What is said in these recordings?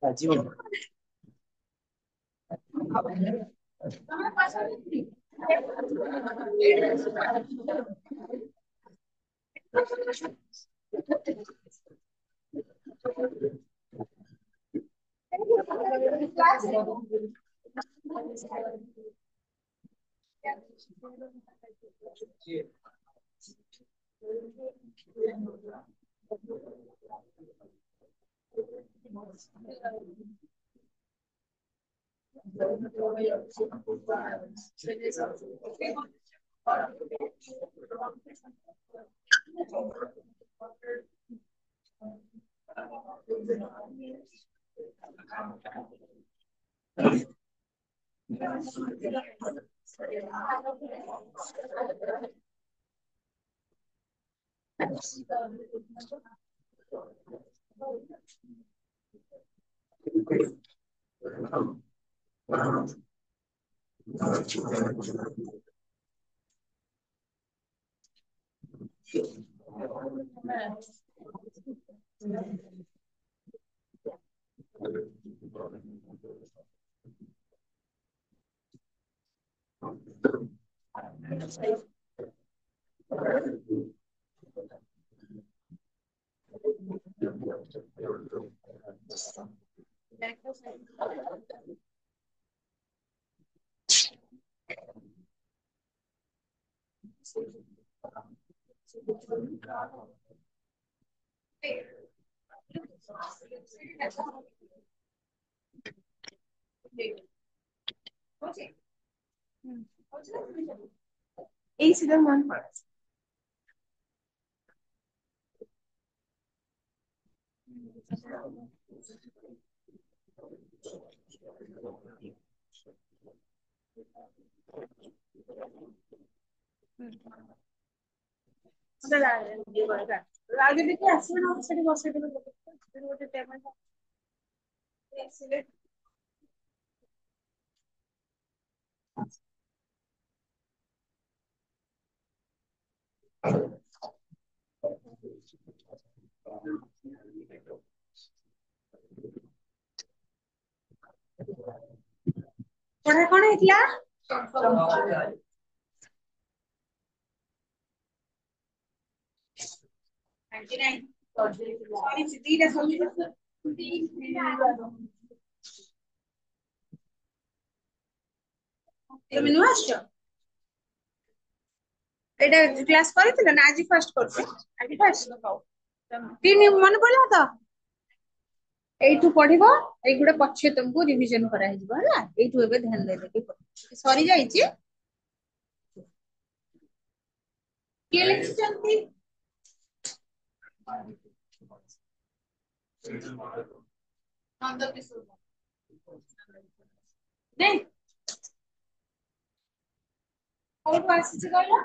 जीवन এই ছিল মন পড়া। ରାଜନୀତି ଆସିବେ ନା ସେଠି ବସେଇଦେବେ ଗୋଟେ ଟେବଲ ଆସିଲେ ପଢା କଣ ହେଇଥିଲା? ଦିଟା তুমি ନୂଆ ଆସିଛ? ଏଇଟା କ୍ଲାସ କରିଥିଲ ନା ଆଜି ଫାଷ୍ଟ କରୁଛ? ଆଜି ଫାଷ୍ଟ ତିନି ମନେ ପଡିଲା ତ? ଏଇଠୁ ପଢିବ, ଏଇଗୁଡା ପଛେ ତମକୁ ରିଭିଜନ କରାହେଇଯିବ ହେଲା। ଏଇଠୁ ଏବେ ଧ୍ୟାନ ଦେଇଦେବି। ସରିଯାଇଛି। କିଏ ଲେଖିଛନ୍ତି? ନାଇଁ କୋଉଠୁ ଆସିଛି କହିଲ?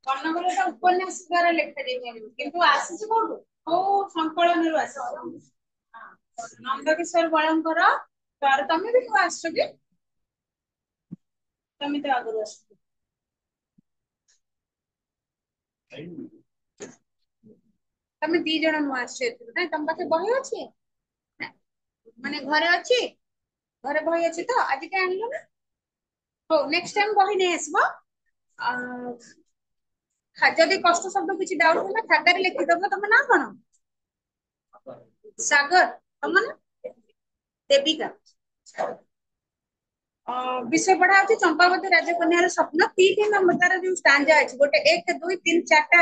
କର୍ଣ୍ଣମୂଳଟା ଉପନ୍ୟାସ ଦ୍ଵାରା ଲେଖାଯାଇପାରିବ, କିନ୍ତୁ ଆସିଛି କୋଉଠୁ? କୋଉ ସଂକଳନରୁ ଆସିଛି? ନନ୍ଦକିଶୋର ବଳଙ୍କର ତମେ ବି ନୂଆ ଆସିଛ କି? ତମେ ତ ଆଗରୁ ଆସିଛ। ତମେ ଦି ଜଣ ନୂଆ ଆସିଛ ଏଥିରୁ ନାଇଁ? ତମ ପାଖେ ବହି ଅଛି? ମାନେ ଘରେ ଅଛି? ଘରେ ବହି ଅଛି ତ? ଆଜି କାଇଁ ଆଣିଲ ନା? ହଉ ନେକ୍ସଟ ଟାଇମ ବହି ନେଇ ଆସିବ। ଯଦି କଷ୍ଟ ଶବ୍ଦ କିଛି ଡାଉଟ ହେଲା ଖାତାରେ ଲେଖିଦବ। ତମ ନାଁ କଣ? ସାଗର। ତମ ନା? ଦେବିକା। ବିଷୟ ପଢା ହଉଛି ଚମ୍ପାବତୀ ରାଜକନ୍ୟାର ସ୍ୱପ୍ନ। ତିନି ନମ୍ବର ତାର ଯୋଉ ଷ୍ଟାଞ୍ଜା ଅଛି, ଗୋଟେ 1 2 3 4ଟା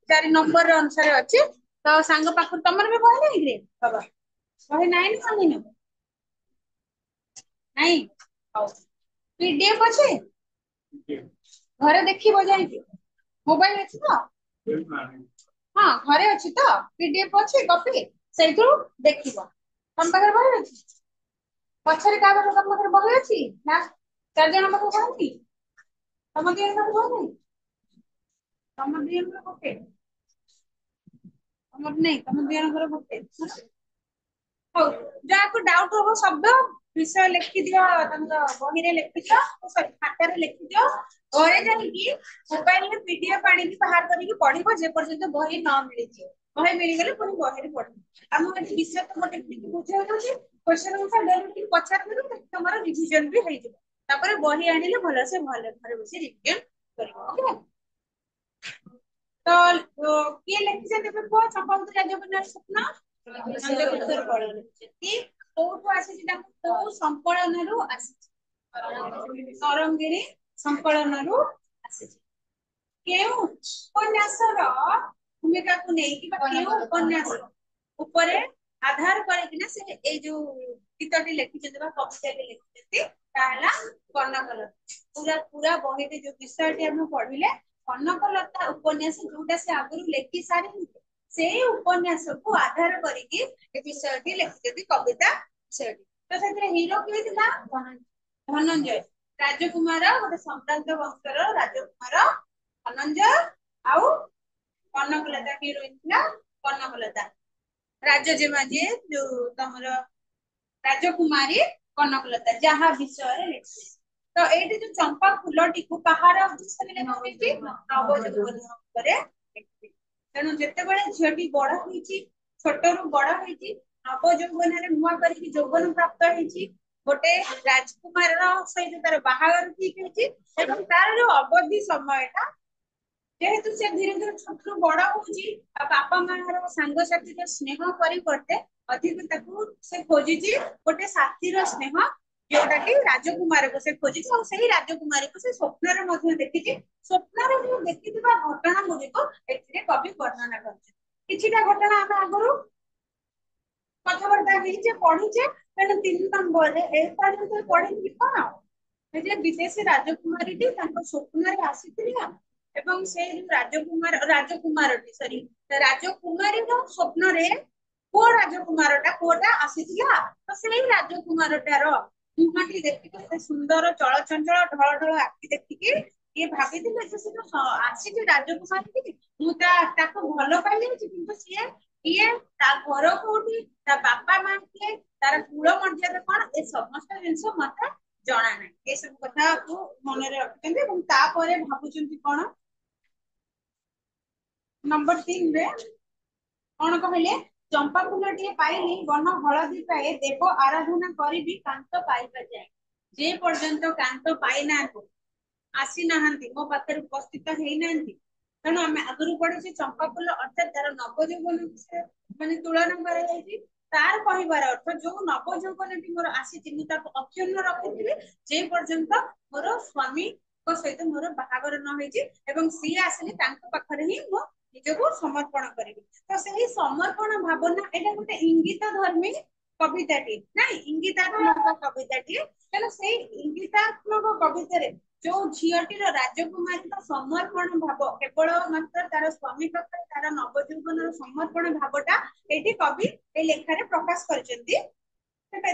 4 ନମ୍ବର ଅନୁସାରେ ଅଛି। ତ ସାଙ୍ଗ ପାଖରୁ ତମର ବି ବହି ନାହିଁ କି ବାବା? ବହି ନାହିଁ ନା ଆଣିନ? ନାଇଁ? ହଉ ପିଡିଏଫ ଅଛି? ଘରେ ଦେଖିବ ଯାଇକି। ମୋବାଇଲ ଅଛି ତ? ହଁ ଘରେ ଅଛି ତ? ପିଡିଏଫ ଅଛି କପି? ସେଇଥିରୁ ଦେଖିବ। ତମ ପାଖରେ ବହି ଅଛି? ପଛରେ କାହା ପାଖରେ ତମ ପାଖରେ ବହି ଅଛି ନା? चार जन पाखु कहूनी तम दी जन कहूनी तम दी जन गोटे तमर नहीं तम दी जन गोटे ହଉ ଯାହାକୁ ଡାଉଟ ହବ ଶବ୍ଦ ବିଷୟ ଲେଖିଦିଅ ତମର ବହିରେ ଲେଖିଦିଅ ସରି ଖାତାରେ ଲେଖିଦିଅ ଘରେ ଯାଇକି ମୋବାଇଲରେ ପିଡିଏଫ ଆଣିକି ବାହାର କରିକି ପଢିବ ଯେ ପର୍ଯ୍ୟନ୍ତ ବହି ନ ମିଳିଛି ବହି ମିଳିଗଲେ ପୁଣି ବହିରେ ପଢିବ ଆମ ଏଠି ବିଷୟ ତ ଗୋଟେ ଟିକେ ବୁଝେଇ ଦଉଛି କ୍ୱେଶ୍ଚନ ଅନୁସାରେ ଡେଲି ଟିକେ ପଚାରିଦେବେ ତମର ରିଭିଜନ ବି ହେଇଯିବ ତାପରେ ବହି ଆଣିଲେ ଭଲସେ ଭଲ ଘରେ ବସି ରିଭିଜନ କରିବ ଓକେ ତ କିଏ ଲେଖିଛନ୍ତି ଏବେ କୁହ ଚମ୍ପାବତୀ ରାଜକନ୍ୟାର ସ୍ୱପ୍ନ ନନ୍ଦକିଶୋର ବଳ ଲେଖିଛନ୍ତି କୋଉଠୁ ଆସିଛି ତାଙ୍କୁ କୋଉ ସଂକଳନରୁ ଆସିଛି ତରଙ୍ଗିଣୀ ସଂକଳନରୁ ଆସିଛି କେଉଁ ଉପନ୍ୟାସର ଭୂମିକାକୁ ନେଇକି ବା କେଉଁ ଉପନ୍ୟାସ ଉପରେ ଆଧାର କରିକିନା ସେ ଏଇ ଯୋଉ ଗୀତଟି ଲେଖିଛନ୍ତି ବା କବିତାଟି ଲେଖିଛନ୍ତି ତାହା ହେଲା କନକଲତା ପୁରା ପୁରା ବହିରେ ଯୋଉ ବିଷୟଟି ଆମେ ପଢିଲେ କନକଲତା ଉପନ୍ୟାସ ଯୋଉଟା ସେ ଆଗରୁ ଲେଖି ସାରିଛନ୍ତି ସେଇ ଉପନ୍ୟାସକୁ ଆଧାର କରିକି ଏ ବିଷୟଟି ଲେଖିଛନ୍ତି କବିତା ବିଷୟଟି ତ ସେଥିରେ ହିରୋ କିଏ ଥିଲା ଧନଞ୍ଜୟ ରାଜକୁମାର ଗୋଟେ ସମ୍ଭ୍ରାନ୍ତ ବଂଶର ରାଜକୁମାର ଧନଞ୍ଜୟ ଆଉ କନକଲତା ହିରୋଇନ ଥିଲା କନକଲତା ରାଜଜେମା ଯିଏ ଯୋଉ ତମର ରାଜକୁମାରୀ କନକଲତା ଯାହା ବିଷୟରେ ଲେଖିଥିଲେ ତ ଏଇଠି ଯୋଉ ଚମ୍ପା ଫୁଲଟିକୁ କାହାର ବିଷୟରେ ଲେଖା ହୋଇଛି ନବଯୌବନ ଉପରେ ଲେଖିଥିଲେ ତେଣୁ ଯେତେବେଳେ ଝିଅଟି ବଡ ହେଇଛି ଛୋଟରୁ ବଡ ହେଇଛି ନବ ଯୌବନରେ ନୂଆ କରିକି ଯୌବନ ପ୍ରାପ୍ତ ହେଇଛି ଗୋଟେ ରାଜକୁମାରର ସହିତ ତାର ବାହାଘର ଠିକ ହେଇଛି ଏବଂ ତାର ଯୋଉ ଅବଧି ସମୟଟା ଯେହେତୁ ସେ ଧୀରେ ଧୀରେ ଛୋଟରୁ ବଡ ହଉଛି ଆଉ ବାପା ମାଙ୍କର ସାଙ୍ଗସାଥିର ସ୍ନେହ ପରିବର୍ତ୍ତେ ଅଧିକ ତାକୁ ସେ ଖୋଜିଛି ଗୋଟେ ସାଥୀର ସ୍ନେହ ଯୋଉଟା କି ରାଜକୁମାରକୁ ସେ ଖୋଜିଛି ଆଉ ସେଇ ରାଜକୁମାରୀକୁ ସେ ସ୍ୱପ୍ନରେ ମଧ୍ୟ ଦେଖିଛି ସ୍ୱପ୍ନରେ ଯୋଉ ଦେଖିଥିବା ଘଟଣା ଗୁଡିକ ଏଥିରେ କବି ବର୍ଣ୍ଣନା କରିଛନ୍ତି କିଛିଟା ଘଟଣା ଆମେ ଆଗରୁ କଥାବାର୍ତ୍ତା ହେଇଛେ ପଢିଛେ ତେଣୁ 3 ନମ୍ବରରେ ଏପର୍ଯ୍ୟନ୍ତ ପଢିଥିଲି କଣ ଯେ ବିଦେଶୀ ରାଜକୁମାରୀଟି ତାଙ୍କ ସ୍ୱପ୍ନରେ ଆସିଥିଲା ଏବଂ ସେଇ ଯୋଉ ରାଜକୁମାରଟି ସରି ରାଜକୁମାରୀର ସ୍ୱପ୍ନରେ ପୁଅ ରାଜକୁମାରଟା ପୁଅଟା ଆସିଥିଲା ତ ସେଇ ରାଜକୁମାରଟାର ମୁହଁଟି ଦେଖିକି ଏତେ ସୁନ୍ଦର ଚଳଚଞ୍ଚଳ ଢଳ ଢଳ ଆଖି ଦେଖିକି ଇଏ ଭାବିଥିଲେ ଯେ ସେ ଯୋଉ ଆସିଛି ରାଜକୁମାରୀ ମୁଁ ତାକୁ ଭଲ ପାଇଯାଇଛି କିନ୍ତୁ ସିଏ କିଏ ତା ଘର କୋଉଠି ତା ବାପା ମା କିଏ ତାର କୁଳ ମର୍ଯ୍ୟାଦା କଣ ଏ ସମସ୍ତ ଜିନିଷ ମତେ ଜଣା ନାହିଁ ଏସବୁ କଥାକୁ ମନରେ ରଖିଛନ୍ତି ଏବଂ ତାପରେ ଭାବୁଛନ୍ତି କଣ ନମ୍ବର 3ରେ କଣ କହିଲେ ଚମ୍ପା ଫୁଲଟିଏ ପାଇଲି ବନ ହଳଦୀ ପାଏ ଦେବ ଆରାଧନା କରିବି କାନ୍ତ ପାଇବା ଯାଏ ଯେ ପର୍ଯ୍ୟନ୍ତ କାନ୍ତ ପାଇନାହାନ୍ତି ଆସିନାହାନ୍ତି ମୋ ପାଖରେ ଉପସ୍ଥିତ ହେଇନାହାନ୍ତି ତେଣୁ ଆମେ ଆଗରୁ ପଢିଛେ ଚମ୍ପା ଫୁଲ ଅର୍ଥାତ ତାର ନବ ଯୌବନ ମାନେ ତୁଳନା କରାଯାଇଛି ତାର କହିବାର ଅର୍ଥ ଯୋଉ ନବ ଯୌବନଟି ମୋର ଆସିଛି ମୁଁ ତାକୁ ଅକ୍ଷୁଣ୍ଣ ରଖିଥିବି ଯେ ପର୍ଯ୍ୟନ୍ତ ମୋର ସ୍ଵାମୀଙ୍କ ସହିତ ମୋର ବାହାଘର ନ ହେଇଛି ଏବଂ ସିଏ ଆସିଲେ ତାଙ୍କ ପାଖରେ ହିଁ ମୁଁ ନିଜକୁ ସମର୍ପଣ କରିବି ତ ସେଇ ସମର୍ପଣ ଭାବନା ଏଇଟା ଗୋଟେ ଇଙ୍ଗିତ ଧର୍ମୀ କବିତାଟି ନାଇଁ ଇଙ୍ଗିତାତ୍ମକ କବିତାଟି ତେଣୁ ସେଇ ଇଙ୍ଗିତାତ୍ମକ କବିତାରେ ଯୋଉ ଝିଅଟିର ରାଜକୁମାରୀର ସମର୍ପଣ ଭାବ କେବଳ ମାତ୍ର ତାର ସ୍ଵାମୀ ପାଖରେ ତାର ନବଯୌବନର ସମର୍ପଣ ଭାବଟା ଏଇଠି କବି ଏଇ ଲେଖାରେ ପ୍ରକାଶ କରିଛନ୍ତି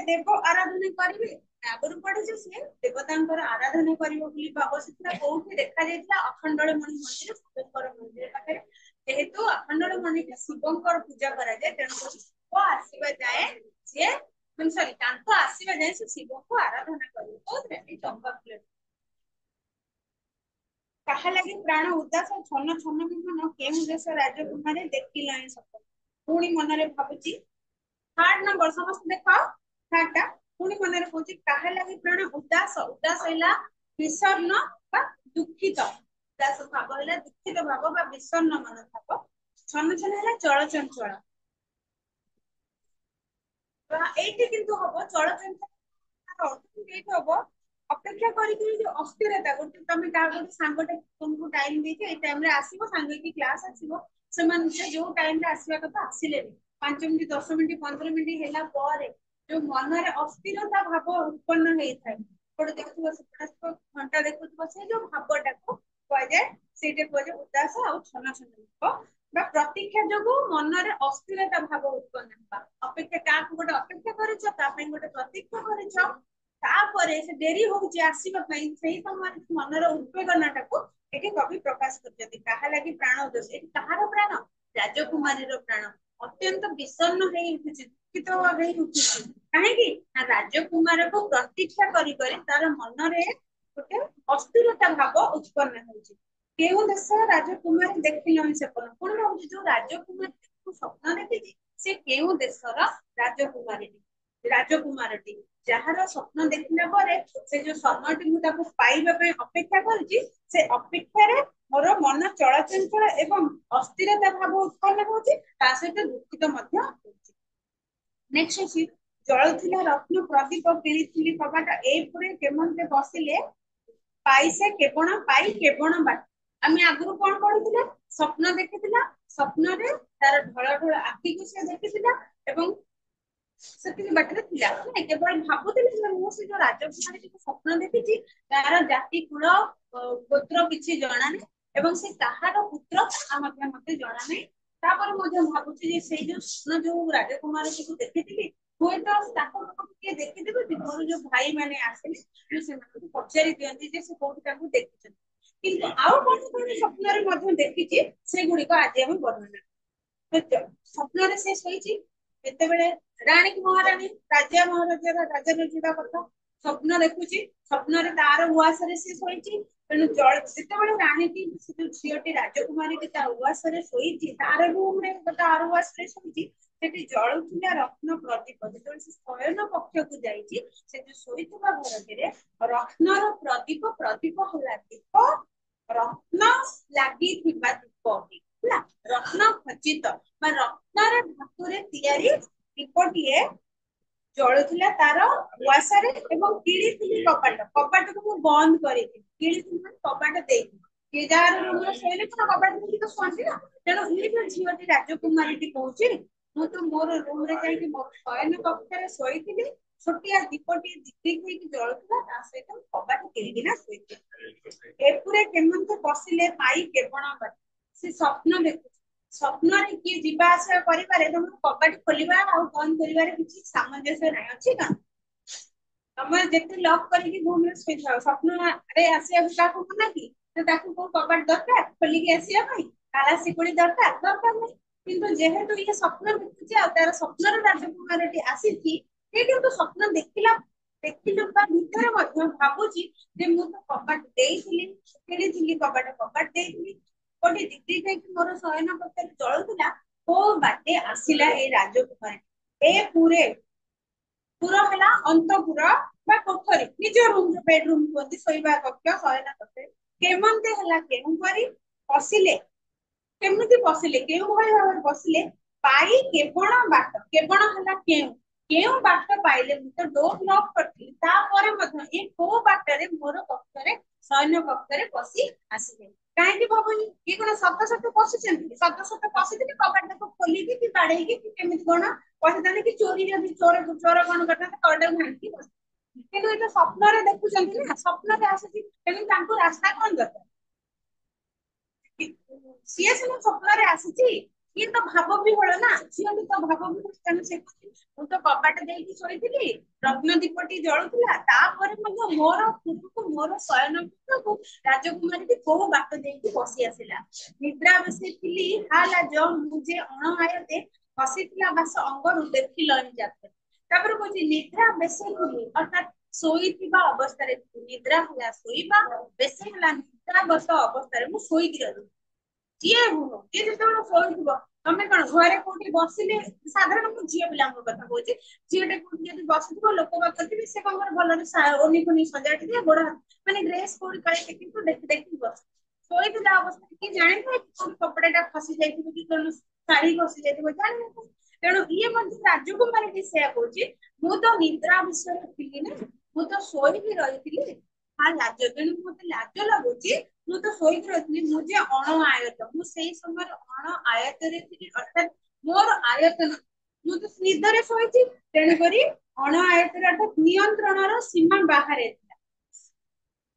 ଦେବ ଆରାଧନା କରିବେ ଆଗରୁ ପଢିছে ସିଏ ଦେବତାଙ୍କର ଆରାଧନା କରିବ ବୋଲି ଭାବ ସେଥିରେ କୋଉଠି ଦେଖାଯାଇଥିଲା ଅଖଣ୍ଡଳମଣି ମନ୍ଦିର ଶିବଙ୍କର ମନ୍ଦିର ପାଖରେ ଯେହେତୁ ଅଖଣ୍ଡଳମଣିରେ ଶିବଙ୍କର ପୂଜା କରାଯାଏ ତେଣୁକରି ଶିବ ଆସିବା ଯାଏ ସିଏ ସରି କାନ୍ତ ଆସିବା ଯାଏ ସେ ଶିବଙ୍କୁ ଆରାଧନା କରିବ କୋଉଥିରେ ଏଇ ଚମ୍ପା ଫୁଲରେ କାହା ଲାଗି ପ୍ରାଣ ଉଦାସ ଛନ ଛନ ବିମାନ କେଉଁ ଦେଶ ରାଜକୁମାରୀ ଦେଖିଲାଣି ସତ ପୁଣି ମନରେ ଭାବୁଛି 3 ନମ୍ବର ସମସ୍ତେ ଦେଖ ଥାର୍ଡଟା ପୁଣି ମନରେ କହୁଛି କାହା ଲାଗି ପ୍ରାଣ ଉଦାସ ଉଦାସ ହେଲା ବିଷର୍ଣ୍ଣ ବା ଦୁଃଖିତ ଉଦାସ ଭାବ ହେଲା ଦୁଃଖିତ ଭାବ ବା ବିଷର୍ଣ୍ଣ ମନ ଭାବ ଛନ ଛନ ହେଲା ଚଳଚଞ୍ଚଳ ଏଇଠି କିନ୍ତୁ ହବ ଚଳଚଞ୍ଚଳ ଏଇଠି ହବ ଅପେକ୍ଷା କରିକି ଯୋଉ ଅସ୍ଥିରତା ଗୋଟେ ତମେ କାହା ଗୋଟେ ସାଙ୍ଗଟେ ତମକୁ ଟାଇମ ଦେଇକି ଏଇ ଟାଇମରେ ଆସିବ ସାଙ୍ଗ ହେଇକି କ୍ଲାସ ଆସିବ ସେମାନେ ଯୋଉ ଟାଇମରେ ଆସିବା କଥା ଆସିଲେନି 5 ମିନିଟ 10 ମିନିଟ 15 ମିନିଟ ହେଲା ପରେ ଯୋଉ ମନରେ ଅସ୍ଥିରତା ଭାବ ଉତ୍ପନ୍ନ ହେଇଥାଏ ଗୋଟେ ଦେଖୁଥିବ ସେପଟେ ଆସିବ ଘଣ୍ଟା ଦେଖୁଥିବ ସେ ଯୋଉ ଭାବଟାକୁ କୁହାଯାଏ ସେଇଟା କୁହାଯାଏ ଉଦାସ ଆଉ ଛନ ଛନ ଭାବ ବା ପ୍ରତୀକ୍ଷା ଯୋଗୁ ମନରେ ଅସ୍ଥିରତା ଭାବ ଉତ୍ପନ୍ନ ହେବା ଅପେକ୍ଷା କାହାକୁ ଗୋଟେ ଅପେକ୍ଷା କରିଛ ତା ପାଇଁ ଗୋଟେ ପ୍ରତୀକ୍ଷା କରିଛ तापरे से डेरी होउची आसीबा पई सेही समय मनर उद्वेगनाटाको एठी कवि प्रकाश करजती काहा लागि प्राण दोष एठी कहार प्राण राजकुमारीर प्राण अत्यंत विषण्ण हेई उठुची दुखित हेई उठुची काहेकि ना राजकुमार को प्रतीक्षा करी करी तार मनरे गोटे अस्थिरता भाव उत्पन्न होउची केउ देश राजकुमारी देखिलन से पुण होउची जो राजकुमारी को स्वप्न देखिची से केउ देशर राजकुमारी राजकुमारटी ଯାହାର ସ୍ୱପ୍ନ ଦେଖିଲା ପରେ ସେ ଯୋଉ ସମୟଟି ମୁଁ ତାକୁ ପାଇବା ପାଇଁ ଅପେକ୍ଷା କରୁଛି ସେ ଅପେକ୍ଷାରେ ମୋର ମନ ଚଳଚଞ୍ଚଳ ଏବଂ ଅସ୍ଥିରତା ଭାବ ଉତ୍ପନ୍ନ ହଉଛି ତା ସହିତ ଦୁଃଖିତ ମଧ୍ୟ ହଉଛି ନେକ୍ସଟ ଅଛି ଜଳୁଥିଲା ରତ୍ନ ପ୍ରଦୀପ କିଣିଥିଲି କବାଟ ଏଇପରି କେମନ୍ତେ ବସିଲେ ପାଇସେ କେବଣ ପାଇ କେବଣ ବାଟ ଆମେ ଆଗରୁ କଣ ପଢିଥିଲେ ସ୍ୱପ୍ନ ଦେଖିଥିଲା ସ୍ୱପ୍ନରେ ତାର ଢଳ ଢଳ ଆଖିକୁ ସେ ଦେଖିଥିଲା ଏବଂ ସେତିକି ବାଟରେ ଥିଲା ମାନେ କେବଳ ଭାବୁଥିଲି ଯେ ମୁଁ ସେ ଯୋଉ ରାଜକୁମାରୀଟିକୁ ସ୍ୱପ୍ନ ଦେଖିଛି ତାର ଜାତି କୁଳ ଗୋତ୍ର କିଛି ଜଣାନାହିଁ ଏବଂ ସେ କାହାର ପୁତ୍ର ତାହା ମଧ୍ୟ ମତେ ଜଣାନାହିଁ ତାପରେ ମଧ୍ୟ ଭାବୁଛି ଯେ ସେଇ ଯୋଉ ସ୍ୱପ୍ନ ଯୋଉ ରାଜକୁମାରୀଟିକୁ ଦେଖିଥିଲି ହୁଏତ ତାକୁ କିଏ ଦେଖିଥିବ ଯେ ମୋର ଯୋଉ ଭାଇ ମାନେ ଆସିଲେ ମୁଁ ସେମାନଙ୍କୁ ପଚାରି ଦିଅନ୍ତି ଯେ ସେ କୋଉଠି ତାଙ୍କୁ ଦେଖିଛନ୍ତି କିନ୍ତୁ ଆଉ କଣ କଣ ସ୍ୱପ୍ନରେ ମଧ୍ୟ ଦେଖିଛି ସେଗୁଡିକ ଆଜି ଆମେ ବର୍ଣ୍ଣନା ସ୍ୱପ୍ନରେ ସେ ଶୋଇଛି ଯେତେବେଳେ ରାଣୀ ମହାରାଣୀ ରାଜା ମହାରାଜାର ରାଜନୈତିକ କଥା ସ୍ୱପ୍ନ ଦେଖୁଛି ସ୍ୱପ୍ନରେ ତାର ଉଆସରେ ସେ ଶୋଇଛି ତେଣୁ ଯେତେବେଳେ ରାଣୀଟି ସେ ଯୋଉ ଝିଅଟି ରାଜକୁମାରୀଟି ତା ଉଆସରେ ଶୋଇଛି ତାର ରୁମରେ ତାର ଉଆସରେ ଶୋଇଛି ସେଠି ଜଳୁଥିଲା ରତ୍ନ ପ୍ରଦୀପ ଯେତେବେଳେ ସେ ଶୟନ କକ୍ଷକୁ ଯାଇଛି ସେ ଯୋଉ ଶୋଇଥିବା ଘରଟିରେ ରତ୍ନର ପ୍ରଦୀପ ପ୍ରଦୀପ ହେଲା ଦୀପ ରତ୍ନ ଲାଗିଥିବା ଦୀପ ହେଲା ରତ୍ନ ଖଚିତ ବା ରତ୍ନର ଧାତୁରେ ତିଆରି ଦୀପଟିଏ ଜଳୁଥିଲା ତାର ଉଆସରେ ଏବଂ କିଳିଥିଲି କବାଟ କବାଟକୁ ମୁଁ ବନ୍ଦ କରିଥିଲି କିଳିଥିଲି ମାନେ କବାଟ ଦେଇଥିଲି କିଏ ଯାହାର ରୁମରେ ଶୋଇଲେ ତ କବାଟ ଦେଇକି ତ ଶୁଅନ୍ତି ନା ତେଣୁ ଇଏ ଯୋଉ ଝିଅଟି ରାଜକୁମାରୀଟି କହୁଛି ମୁଁ ତ ମୋର ରୁମରେ ଯାଇକି ମୋର ଶୟନ କକ୍ଷରେ ଶୋଇଥିଲି ଛୋଟିଆ ଦୀପଟିଏ ଦିକ୍ ହେଇକି ଜଳୁଥିଲା ତା ସହିତ କବାଟ କିଳିକିନା ଶୋଇଥିଲି ଏପୁରେ କେମନ୍ତେ ବସିଲେ ପାଇ କେବଣ ବାଟ ସେ ସ୍ୱପ୍ନ ଦେଖୁଛି ସ୍ୱପ୍ନରେ କିଏ ଯିବା ଆସିବା କରିପାରେ ତମର କବାଟ ଖୋଲିବା ଆଉ ବନ୍ଦ କରିବାରେ କିଛି ସାମଞ୍ଜସ୍ୟ ନାହିଁ ଅଛି ନା ତମେ ଯେତେ ଲକ୍ କରିକି ରୁମରେ ଶୋଇଥାଅ ସ୍ୱପ୍ନରେ ଆସିବାକୁ କାହାକୁ ମନା କି ତାକୁ କୋଉ କବାଟ ଦରକାର ଖୋଲିକି ଆସିବା ପାଇଁ କାଲା ଶିକୁଳି ଦରକାର ଦରକାର ନାହିଁ କିନ୍ତୁ ଯେହେତୁ ଇଏ ସ୍ୱପ୍ନ ଦେଖୁଛି ଆଉ ତାର ସ୍ୱପ୍ନର ରାଜକୁମାରଟି ଆସିଛି ସେ କିନ୍ତୁ ସ୍ୱପ୍ନ ଦେଖିବା ଭିତରେ ମଧ୍ୟ ଭାବୁଛି ଯେ ମୁଁ ତ କବାଟ ଦେଇଥିଲି କିଣିଥିଲି କବାଟ ଦେଇଥିଲି କୋଉଠି ଦିଦି ଯାଇକି ମୋର ଶୟନ କକ୍ଷରେ ଜଳୁଥିଲା କୋଉ ବାଟେ ଆସିଲା ଏଇ ରାଜକୁମାରୀ ଏ ପୁର ହେଲା ଅନ୍ତପୁର ବା କୋଠରୀ ନିଜ ରୁମ ବେଡରୁମ କୁହନ୍ତି ଶୋଇବା କକ୍ଷ ଶୟନ କକ୍ଷ କେମନ୍ତେ ହେଲା କେଉଁ କରି ପଶିଲେ କେମିତି ପଶିଲେ କେଉଁ ଭଳି ଭାବରେ ପଶିଲେ ପାଇ କେବଣ ହେଲା କେଉଁ ବାଟ ପାଇଲେ ମୁଁ ତ ଡୋର ଲକ୍ କରିଥିଲି ତାପରେ ମଧ୍ୟ ଏ କୋଉ ବାଟରେ ମୋର କକ୍ଷରେ ଶୟନ କକ୍ଷରେ ପଶି ଆସିଲେ କାହିଁକି ଭାବୁନି ଇଏ କଣ ସତ ପଶିଛନ୍ତି ସତ ପଶିଥିଲେ କବାଟକୁ ଖୋଲିକି କି ବାଡେଇକି କି କେମିତି କଣ ପଶିଥାନ୍ତି କି ଚୋରି ଯଦି ଚୋର କଣ କରିଥାନ୍ତେ କବାଟକୁ ଭାଙ୍ଗିକି ପଶି କିନ୍ତୁ ଏ ତ ସ୍ୱପ୍ନରେ ଦେଖୁଛନ୍ତି ନା ସ୍ୱପ୍ନରେ ଆସୁଛି ତେଣୁ ତାଙ୍କୁ ରାସ୍ତା କଣ ଦରକାର ସିଏ ସିନା ସ୍ୱପ୍ନରେ ଆସିଛି ଇଏ ତ ଭାବ ବିହଳ ନା ଝିଅଟି ତ ଭାବ ବିହଳ ତେଣୁ ସେ ମୁଁ ତ କବାଟ ଦେଇକି ଶୋଇଥିଲି ରତ୍ନ ଦୀପଟି ଜଳୁଥିଲା ତାପରେ ମଧ୍ୟ ମୋର ପୂର୍ବକୁ ମୋର ଶୟନ କକ୍ଷକୁ ରାଜକୁମାରୀଟି କୋଉ ବାଟ ଦେଇକି ପଶି ଆସିଲା ନିଦ୍ରା ବସିଥିଲି ହା ଲାଜ ମୁଁ ଯେ ଅଣଆୟତେ ବସିଥିଲା ବାସ ଅଙ୍ଗରୁ ଦେଖିଲଣି ଯାତ୍ରା ତାପରେ କହୁଛି ନିଦ୍ରା ବେଶେଇଥିଲି ଅର୍ଥାତ୍ ଶୋଇଥିବା ଅବସ୍ଥାରେ ନିଦ୍ରା ହେଲା ଶୋଇବା ବେଶୀ ହେଲା ନିଦ୍ରାଗତ ଅବସ୍ଥାରେ ମୁଁ ଶୋଇକି ରହିଲି ଯିଏ ହୁଅ ଯିଏ ଯେତେବେଳେ ଶୋଇଥିବ ତମେ କଣ ଘରେ କୋଉଠି ବସିଲେ ସାଧାରଣ ମୁଁ ଝିଅ ପିଲାଙ୍କ କଥା କହୁଛି ଝିଅଟେ କୋଉଠି ଯଦି ବସିଥିବ ଲୋକ ବସିଥିବେ ସେ କଣ ଭଲରେ ଓନି ଫୋନି ସଜାଡି ଦିଏ ଗୋଡ ମାନେ ଡ୍ରେସ କୋଉଠି କାଳେ ଦେଖିଥିବ ଦେଖି ବସ ଶୋଇଥିଲା ଅବସ୍ଥାରେ କି ଜାଣିଥାଏ କୋଉଠି କପଡାଟା ଖସି ଯାଇଥିବ କି କଣ ଶାଢୀ ଖସି ଯାଇଥିବ ଜାଣିନଥାଏ ତେଣୁ ଇଏ ମଧ୍ୟ ରାଜକୁମାରୀଟି ସେୟା କହୁଛି ମୁଁ ତ ନିଦ୍ରା ବିଷୟରେ ଥିଲି ନା ମୁଁ ତ ଶୋଇକି ରହିଥିଲି ଲାଜ ତେଣୁ ମତେ ଲାଜ ଲାଗୁଛି ମୁଁ ତ ଶୋଇକି ରହିଥିଲି ମୁଁ ଯେ ଅଣ ଆୟତ ମୁଁ ସେଇ ସମୟରେ ଅଣ ଆୟତରେ ଥିଲି ଅର୍ଥାତ୍ ମୋର ଆୟତନ ମୁଁ ତ ନିଦରେ ଶୋଇଛି ତେଣୁକରି ଅଣ ଆୟତରେ ଅର୍ଥାତ୍ ନିୟନ୍ତ୍ରଣର ସୀମା ବାହାରେ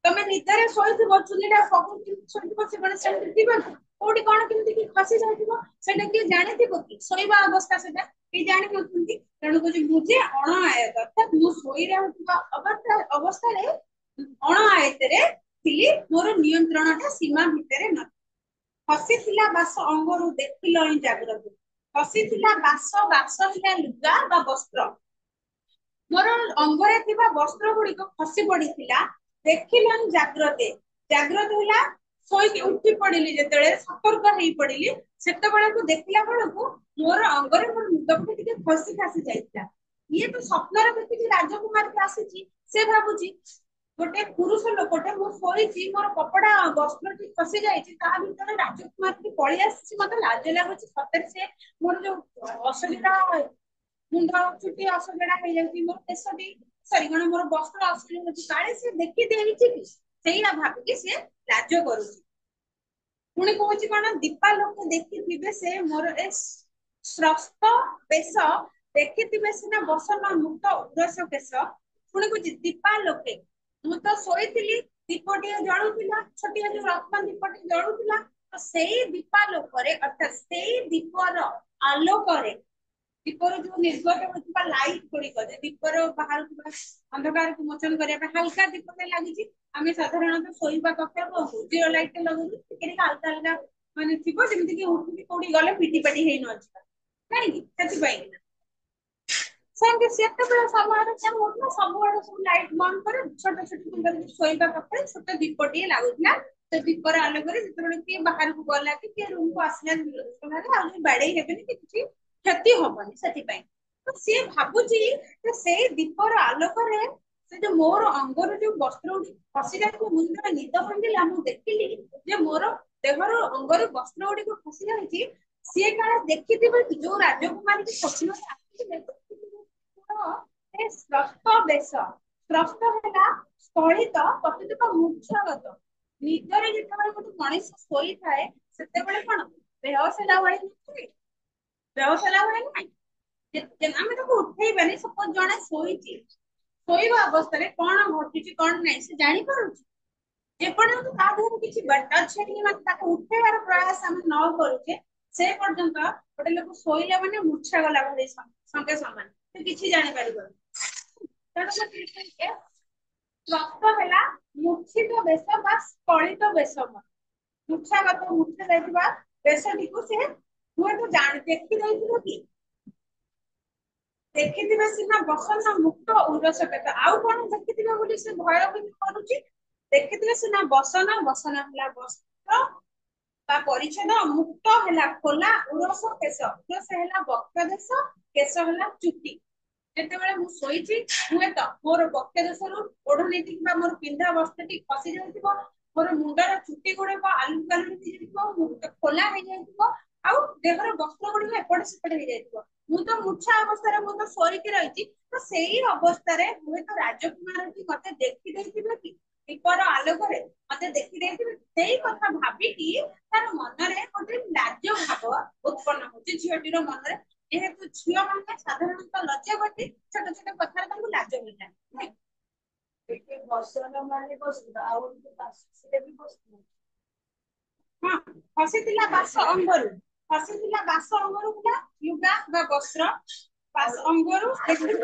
ତମେ ନିଦରେ ଶୋଇଥିବ ଚୁଲିଟା ପକଉଥିବ ଶୋଇଥିବ ସେ କଣ ସେମିତି ଥିବ कोठी कौन केमती खसी जाइथिबो सेटा किए जानिथिबो कि सोइबा अवस्था सेटा कि जानि नथुंती तेणु को मुझे अण आयत अर्थात मु सोई रहउथिबा अवस्था रे अण आयत रे थिली मोर नियंत्रणटा सीमा भितरे न खसीथिला बास अंगरु देखिलଣି जाग्रत खसीथिला बास बास हिला लुगा बा वस्त्र मोर अंगरे थिबा वस्त्र गुडी को खसी पड़िथिला देखिलଣି जाग्रते जाग्रत होला सोई उठी पड़िली जेतेले सतर्क हेई पड़िली सेतेबेले को देखिला बेले को मोर अंगरे मोर मुंडपटे टिके खसी खासी जाइता ये तो स्वप्नर देखि राजकुमार के आसीची से भाबुची गोटे पुरुष लोकटे मो सोईची मोर कपड़ा वस्त्र टी खसी जाइची ता भितर राजकुमार की पळी आसीची मते लाज लागुची सତରେ से मोर जो असुविधा मुंड चुटी असुविधा हे जाइची मोर केसटी सरी गण मोर वस्त्र असुविधा होची काळे से देखि देहिची कि सेया भाबी से लाज करूची पुणी कहूची कौन दीपा लोक देखि से मोर ए स्रस्त बेश देखि सीना बसन मुक्त उदस केश पुणी कहूची दीपा लोके मु तो सोईथिली दीपटी जळुथिला छोटिया जो रत्न दीपटी जळुथिला तो सेई दीपा लोकरे अर्थात सेई दीपर आलोकरे दीपर जो निर्गत होता लाइट गुड़िक दीपर बाहर अंधकार को मोचन करने हल्का दीपटे लगी आम साधारणतः शोवा कक्षा जीरो लाइट लगू हल्का हल्का माने थी जमी उठी कौटी गले पिटी पाटी हो न कहीं सब लाइट बंद कर छोट छोट शोवा कक्षा छोट दीपटे लगुला तो दीपर आलोक जो बाहर को गला कि रूम को आसला बाड़े हेबे क्षति हबनी से तो सी भावुची से दीपर आलोक से जो मोर अंगर जो वस्त्र खसी जाए मुझे निद भांगिला मुझे देखिली जे मोर देहर अंगर वस्त्र गुड़िक खसी जाए सी काले देखि जो राजकुमारी की स्वप्न स्रस्त बेश स्रस्त है स्खलित प्रतिदिन मूर्छागत निदरे जिते गोटे मनीष शोई थाए से कौन बेहोश है बेहोश है आम उठेबानी सपोज जड़े शोची शोवा अवस्था कौन घटी कौन ना से जापर जेपर्यंत ता देह किसी टच उठेबार प्रयास आम न करुचे से पर्यंत गोटे लोक शोला माने मूर्छा गला भाई संगे समान तो किसी जापर स्वस्थ है मूर्छित बेश बा स्खलित बेश मूर्छागत मूर्छा जाइबा बेशटी को से हुए तो जान देखि कि देखिथिबे सीना बसन मुक्त उरस पेट आउ कौन देखिथिबे बोली से भय करुची देखिथिबे सीना बसन बसन हला वस्त्र बा परिच्छेद मुक्त हला खोला उरस केश उरस हला वक्र देश केश हला चुटी जेतेबेले मु सोईची हुए तो मोर वक्र देशरु ओढनी किबा मोर पिंधा वस्त्रटी खसी जाइथिबो मोर मुंडर चुटी गुडे आलू कालू जाइथिबो खोला हे जाइथिबो आउ देहर वस्त्र गुडे एपटे सेपटे हे जाइथिबो मु तो मूर्छा अवस्था मु तो सोईकी रही तो सेई अवस्था हुए तो राजकुमार की मते देखि देथिबे कि दीपर आलोक मते देखि देथिबे सेई कथा भाबिकी तार मनरे गोटे लाज भाव उत्पन्न होची झियोटीर मनरे जेहेतु झियो माने साधारणतः लज्जावती छोट छोट कथा तांको लाज मिला बसन माने बसता आउ पासले भी बसता हाँ हसीथिला बास अंगरु हसीथिला बास अंगरु होला लुगा बा वस्त्र बास अंगरु शरीर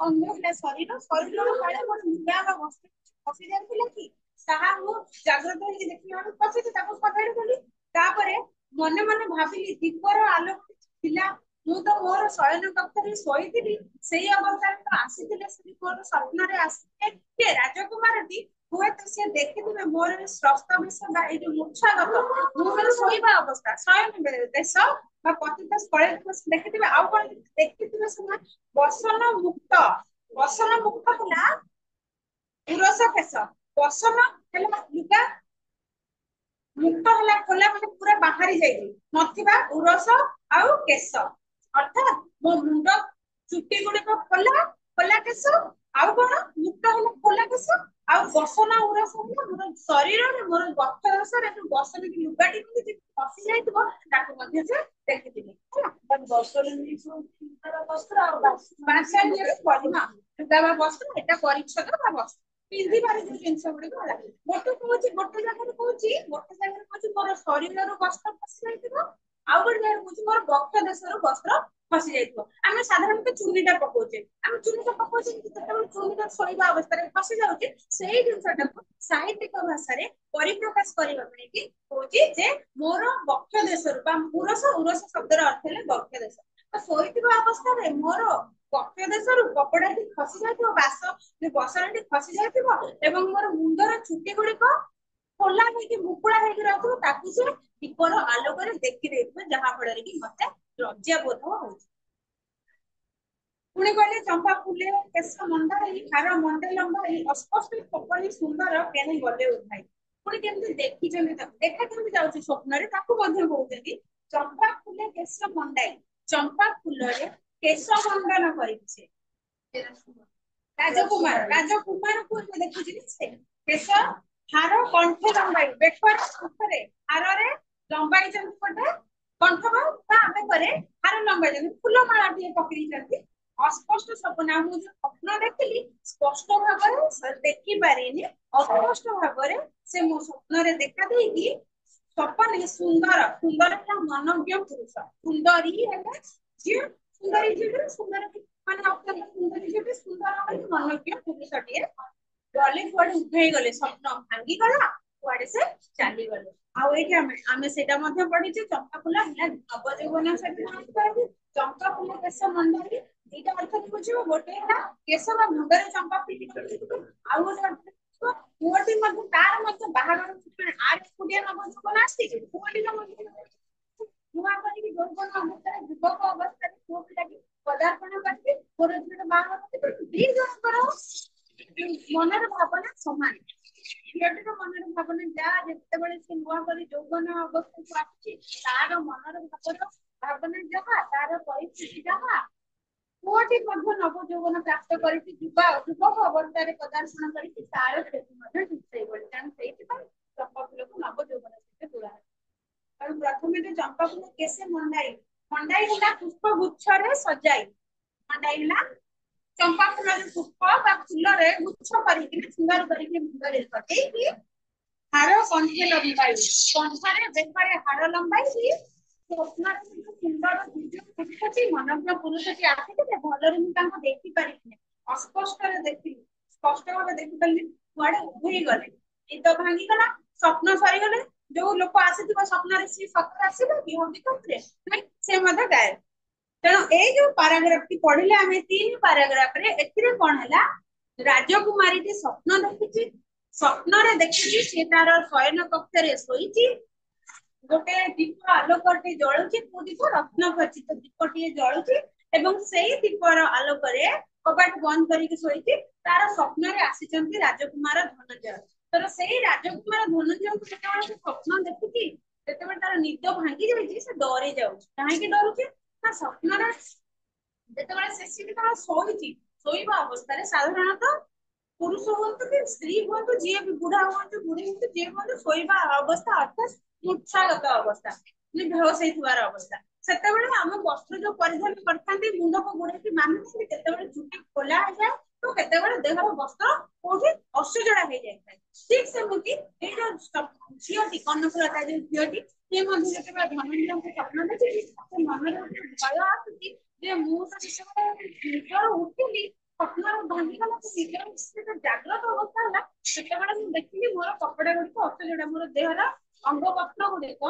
अंग होला शरीर शरीर काले मोर लुगा बा वस्त्र खसी जाइथिला कि ताहा मु जागृत होई देखिला खसी ताको पकड़ बोली तापरे मने मने भाबिली दीपर आलोक थिला मु तो मोर शयन कक्षरे सोईथिली सेई अवस्था तो आसीथिले से मोर स्वप्न रे आसीथे के राजकुमारटी हुए तो से देखिथिबे मोर स्वस्थ बेश बा ए जो मूर्छागत मोर सोईबा अवस्था शयन देश बा पतित स्खलित देखिथिबे आउ कोन देखिथिबे समय बसन मुक्त होला उरस केश बसन होला लुगा मुक्त होला खोला माने पूरा बाहरी जाई नथिबा उरस आउ केश अर्थात मो मुंड चुटी गुडी को खोला खोला केश आउ कोन मुक्त होला खोला केश आउ बसना उरस होला मोर शरीर रे मोर गठ रसरे जो बसन की लुगाटी जे फसी जाइतबो ताको मध्ये से देखिथिबे पर बसन नि सो पिंधार वस्त्र आ बासा जे परिमा लुगा बा वस्त्र एटा परिच्छेद बा वस्त्र ପିନ୍ଧିବାର ଯୋଉ ଜିନିଷ ଗୁଡିକ ହେଲା ଗୋଟେ ଜାଗାରେ କହୁଛି ମୋର ଶରୀରରୁ ବସ୍ତ୍ର ଖସି ଯାଇଥିବ, ଆଉ ଗୋଟେ ଜାଗାରେ କହୁଛି ମୋର ବକ୍ଷ ଦେଶରୁ ବସ୍ତ୍ର ଖସି ଯାଇଥିବ। ଆମେ ସାଧାରଣତଃ ଚୁନିଟା ପକଉଛେ, ଆମେ ଚୁନିଟା ପକଉଛେ ଯେତେବେଳେ ଚୁନିଟା ଶୋଇବା ଅବସ୍ଥାରେ ଖସି ଯାଉଛି, ସେଇ ଜିନିଷଟାକୁ ସାହିତ୍ୟିକ ଭାଷାରେ ପରିପ୍ରକାଶ କରିବା ପାଇଁ କି କହୁଛି ଯେ ମୋର ବକ୍ଷ ଦେଶରୁ ବା ଉରସ ଶବ୍ଦର ଅର୍ଥ ହେଲେ ବକ୍ଷ ଦେଶ। ତ ଶୋଇଥିବା ଅବସ୍ଥାରେ ମୋର ବକ୍ଷ ଦେଶରୁ କପଡାଟି ଖସି ଯାଇଥିବ, ବସନଟି ଖସି ଯାଇଥିବ ଏବଂ ମୋର ମୁଣ୍ଡର ଚୁଟି ଗୁଡିକ ଖୋଲା ହେଇକି ମୁକୁଳା ହେଇକି ରହିଥିବ, ତାକୁ ସେ ଦୀପର ଆଲୋକରେ ଦେଖି ଦେଇଥିବ, ଯାହା ଫଳରେ କି ମତେ ଲଜ୍ଜା ବୋଧ ହଉଛି। ପୁଣି କହିଲେ ଚମ୍ପା ଫୁଲେ କେଶ ମଣ୍ଡାଇ ହାର ମଣ୍ଡେ ଲମ୍ବାଇ ଅସ୍ପଷ୍ଟ କପଳି ସୁନ୍ଦର କେହି ଗଲେ ଉଠାଇ। ପୁଣି କେମିତି ଦେଖିଛନ୍ତି ତାକୁ, ଦେଖା କେମିତି ଯାଉଛି ସ୍ୱପ୍ନରେ, ତାକୁ ମଧ୍ୟ କହୁଛନ୍ତି ଚମ୍ପା ଫୁଲେ କେଶ ମଣ୍ଡାଇ। ଚମ୍ପା ଫୁଲରେ କେଶ ମଣ୍ଡନ କରିଛି ସେ ରାଜକୁମାରକୁ ଦେଖୁଛି ସେ କେଶ ହାର କଣ୍ଠେ ଲମ୍ବାଇ, ବେକରେ ହାରରେ ଲମ୍ବାଇଛନ୍ତି ଗୋଟେ କଣ୍ଠ ବା ବେକରେ ହାର ଲମ୍ବାଇଛନ୍ତି, ଫୁଲମାଳା ଟିଏ ପକେଇଛନ୍ତି। ଅସ୍ପଷ୍ଟ ସ୍ୱପ୍ନ, ମୁଁ ଯୋଉ ସ୍ୱପ୍ନ ଦେଖିଲି ସ୍ପଷ୍ଟ ଭାବରେ ଦେଖି ପାରିନି, ଅସ୍ପଷ୍ଟ ଭାବରେ ସେ ମୋ ସ୍ୱପ୍ନରେ ଦେଖା ଦେଇକି ସପନେ ସୁନ୍ଦର ହେଲା ମନୋଜ୍ଞ ପୁରୁଷ, ସୁନ୍ଦରୀ ହେଲେ ଝିଅ, ସୁନ୍ଦରୀ ଝିଅ ସୁନ୍ଦର ମାନେ ଅତ୍ୟନ୍ତ ସୁନ୍ଦରୀ ଝିଅଟେ, ସୁନ୍ଦର ବୋଲି ମନୋଜ୍ଞ ପୁରୁଷଟିଏ ଗଲେ କୁଆଡେ ଉଭେଇ ଗଲେ, ସ୍ୱପ୍ନ ଭାଙ୍ଗିଗଲା, କୁଆଡେ ସେ ଚାଲିଗଲେ। ଆଉ ଏଇଠି ଆମେ ସେଇଟା ମଧ୍ୟ ପଢିଛେ, ଚମ୍ପା ଫୁଲ ହେଲା ନବଯୌବନ ସହିତ ଚମ୍ପା ଫୁଲ କେଶ ମଣ୍ଡାଇ, ଦିଟା ଅର୍ଥ ବୁଝିବ, ଗୋଟେ ହେଲା କେଶ ବା ମୁଣ୍ଡରେ ଚମ୍ପା ଫୁଲ, ଆଉ ଗୋଟେ ଅର୍ଥ ପୁଅଟି ମଧ୍ୟ ତାର ମଧ୍ୟ ବାହାଘର ଆର ଏକୁଟିଆ ନବଯୌବନ ଆସିଛି, ପୁଅଟି ନୂଆ କରିକି ଯୌବନ ଅବସ୍ଥାରେ ଯୁବକ ଅବସ୍ଥାରେ ପୁଅ ପିଲାଟି ପଦାର୍ପଣ କରିକି ପୁଅ ଝିଅର ବାହାଘର, ଦି ଜଣଙ୍କର ମନର ଭାବନା ସମାନ। ଝିଅଟିର ମନର ଭାବନା ଯାହା, ଯେତେବେଳେ ସେ ନୂଆ କରି ଯୌବନ ଅବସ୍ଥାକୁ ଆସିଛି, ତାର ମନର ଭାବନା ଯାହା, ତାର ପରିସ୍ଥିତି ଯାହା, ପୁଅଟି ମଧ୍ୟ ନବ ଯୌବନ ପ୍ରାପ୍ତ କରିଛି, ଯୁବକ ଅବସ୍ଥାରେ ପଦାର୍ପଣ କରିଛି, ତାର ସ୍ଥିତି ମଧ୍ୟ ଠିକ ସେଇଭଳି। ତେଣୁ ସେଇଥିପାଇଁ ଚମ୍ପା ଫୁଲକୁ ନବ ଯୌବନ ସହିତ ତୁଳା। ତେଣୁ ପ୍ରଥମେ ଯୋଉ ଚମ୍ପା ଫୁଲ କେଶେ ମଣ୍ଡାଇ, ମଣ୍ଡାଇ ହେଲା ପୁଷ୍ପ ଗୁଚ୍ଛରେ ସଜାଇ, ମଣ୍ଡାଇ ହେଲା ଚମ୍ପା ଫୁଲର ପୁଷ୍ପ ବା ଫୁଲରେ ଗୁଚ୍ଛ କରିକି ସୁନ୍ଦର କରିକି ମୁଣ୍ଡରେ ସଜେଇକି ହାର କଣ୍ଠେ ଲମ୍ବାଇ, କଣ୍ଠରେ ବେକରେ ହାର ଲମ୍ବାଇକି ସ୍ୱପ୍ନରେ ସୁନ୍ଦର ପୁରୁଷଟି ମନୋଜ୍ଞ ପୁରୁଷଟି ଆସିଥିଲେ, ଭଲରେ ମୁଁ ତାଙ୍କୁ ଦେଖିପାରିନି, ଅସ୍ପଷ୍ଟରେ ଦେଖିଲି, ସ୍ପଷ୍ଟ ଭାବେ ଦେଖିପାରିଲି, କୁଆଡେ ଉଭେଇ ଗଲେ, ନିଦ ଭାଙ୍ଗିଗଲା, ସ୍ୱପ୍ନ ସରିଗଲେ, ଯୋଉ ଲୋକ ଆସିଥିବ ସ୍ୱପ୍ନରେ ସିଏ ସତରେ ଆସିବ କି ହକିକତରେ ନାଇଁ, ସେ ମଧ୍ୟ ଗାୟବ। ତେଣୁ ଏଇ ଯୋଉ ପାରାଗ୍ରାଫଟି ପଢିଲେ ଆମେ 3 ପାରାଗ୍ରାଫରେ, ଏଥିରେ କଣ ହେଲା, ରାଜକୁମାରୀଟି ସ୍ୱପ୍ନ ଦେଖିଛି, ସ୍ୱପ୍ନରେ ଦେଖିଛି ସେ ତାର ଶୟନ କକ୍ଷରେ ଶୋଇଛି, ଗୋଟେ ଦୀପ ଆଲୋକଟି ଜଳୁଛି, କୋଉ ଦୀପ, ରତ୍ନ ଖଚିତ ଦୀପଟିଏ ଜଳୁଛି, ଏବଂ ସେଇ ଦୀପର ଆଲୋକରେ କବାଟ ବନ୍ଦ କରିକି ଶୋଇଛି, ତାର ସ୍ୱପ୍ନରେ ଆସିଛନ୍ତି ରାଜକୁମାର ଧନଞ୍ଜୟ। ତେଣୁ ସେଇ ରାଜକୁମାର ଧନଞ୍ଜୟଙ୍କୁ ଯେତେବେଳେ ସେ ସ୍ୱପ୍ନ ଦେଖୁଛି, ଯେତେବେଳେ ତାର ନିଦ ଭାଙ୍ଗି ଯାଇଛି, ସେ ଡରି ଯାଉଛି। କାହିଁକି ଡରୁଛି ନା, ସ୍ୱପ୍ନରେ ଯେତେବେଳେ ସେ ଶୋଇଛି, ଶୋଇବା ଅବସ୍ଥାରେ ସାଧାରଣତଃ ପୁରୁଷ ହୁଅନ୍ତୁ କି ସ୍ତ୍ରୀ ହୁଅନ୍ତୁ, ଯିଏ ବି ବୁଢା ହୁଅନ୍ତୁ ବୁଢୀ ହୁଅନ୍ତୁ, ଯିଏ ହୁଅନ୍ତୁ, ଶୋଇବା ଅବସ୍ଥା ଅର୍ଥାତ୍ ମୂର୍ଚ୍ଛାଗତ ଅବସ୍ଥା, ବେହୋସ ହେଇଥିବାର ଅବସ୍ଥା, ସେତେବେଳେ ଆମ ବସ୍ତ୍ର ଯୋଉ ପରିଧାନ କରିଥାନ୍ତି, ମୁଣ୍ଡକୁ ଘୋଡେଇକି ବାନ୍ଧିଥାନ୍ତି, କେତେବେଳେ ଚୁଟି ଖୋଲା ହେଇଯାଏ ତ କେତେବେଳେ ଦେହର ବସ୍ତ୍ର କୋଉଠି ଅସଜଡା ହେଇଯାଇଥାଏ। ଠିକ ସେମିତି ଏଇ ଯୋଉ ଝିଅଟି, କନକଲତା ଯୋଉ ଝିଅଟି, ସେ ମଧ୍ୟ ଯେତେବେଳେ ଧନଞ୍ଜୟଙ୍କୁ ସ୍ୱପ୍ନ ଦେଖିଛି, ସେ ମନରେ ଭୟ ଆସୁଛି ଯେ ମୁଁ ତ ଯେତେବେଳେ ନିଜର ଉଠିଲି, ସ୍ୱପ୍ନରୁ ଭାଙ୍ଗିଗଲା, ନିଜର ଜାଗ୍ରତ ଅବସ୍ଥା ହେଲା, ସେତେବେଳେ ମୁଁ ଦେଖିଲି ମୋର କପଡା ଗୁଡିକ ଅସଜଡା, ମୋର ଦେହର ଅଙ୍ଗ ବସ୍ତ୍ର ଗୁଡିକ,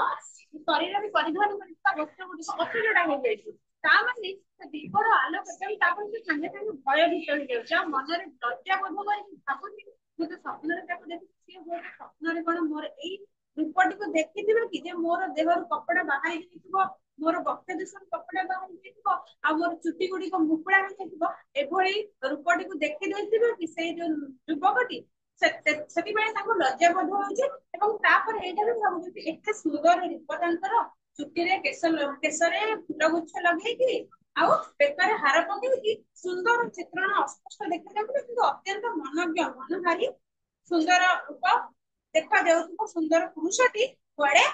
ଶରୀରରେ ପରିଧାନ କରିଥିବା ବସ୍ତ୍ର ଗୁଡିକ ଅସଜଡା ହେଇଯାଇଛି। ତାମାନେ ସେ ଦୀପର ଆଲୋକ, ତାପରେ ସେ ସାଙ୍ଗେ ସାଙ୍ଗେ ଭୟଭୀତ ହେଇଯାଉଛି, ଆଉ ମନରେ ଲଜ୍ଜା ବୋଧ କରିକି ଭାବୁଛି, ମୁଁ ତ ସ୍ୱପ୍ନରେ ତାକୁ ଦେଖିଛି, ସିଏ ମୋର ସ୍ୱପ୍ନରେ କଣ ମୋର ଏଇ ରୂପଟିକୁ ଦେଖିଥିବେ କି, ଯେ ମୋର ଦେହରୁ କପଡା ବାହାରି ଯାଇଥିବ, ମୋର ବକ୍ଷ ଦେଶରୁ କପଡା ବାହାରି ଯାଇଥିବ, ଆଉ ମୋର ଚୁଟି ଗୁଡିକ ମୁକୁଳା ହେଇଯାଇଥିବ, ଏଭଳି ରୂପଟିକୁ ଦେଖି ଦେଇଥିବେ କି ସେଇ ଯୋଉ ଯୁବକଟି, ସେଥିପାଇଁ ତାଙ୍କୁ ଲଜ୍ଜା ବୋଧ ହଉଛି, ଏବଂ ତାପରେ ଏଇଟା ବି ଭାବୁଛନ୍ତି ଏତେ ସୁନ୍ଦର ରୂପ ତାଙ୍କର, ଚୁଟିରେ କେଶରେ ଫୁଲଗୁଚ୍ଛ ଲଗେଇକି, ଆଉ ବେକରେ ହାର ପକେଇକି, ସୁନ୍ଦର ଚିତ୍ରଣ ଅସ୍ପଷ୍ଟ ଦେଖାଯାଉଥିଲା, କିନ୍ତୁ ଅତ୍ୟନ୍ତ ମନୋଜ୍ଞ, ମନୋହାରୀ ସୁନ୍ଦର ରୂପ ଦେଖାଯାଉଥିବା ସୁନ୍ଦର ପୁରୁଷଟି କୁଆଡେ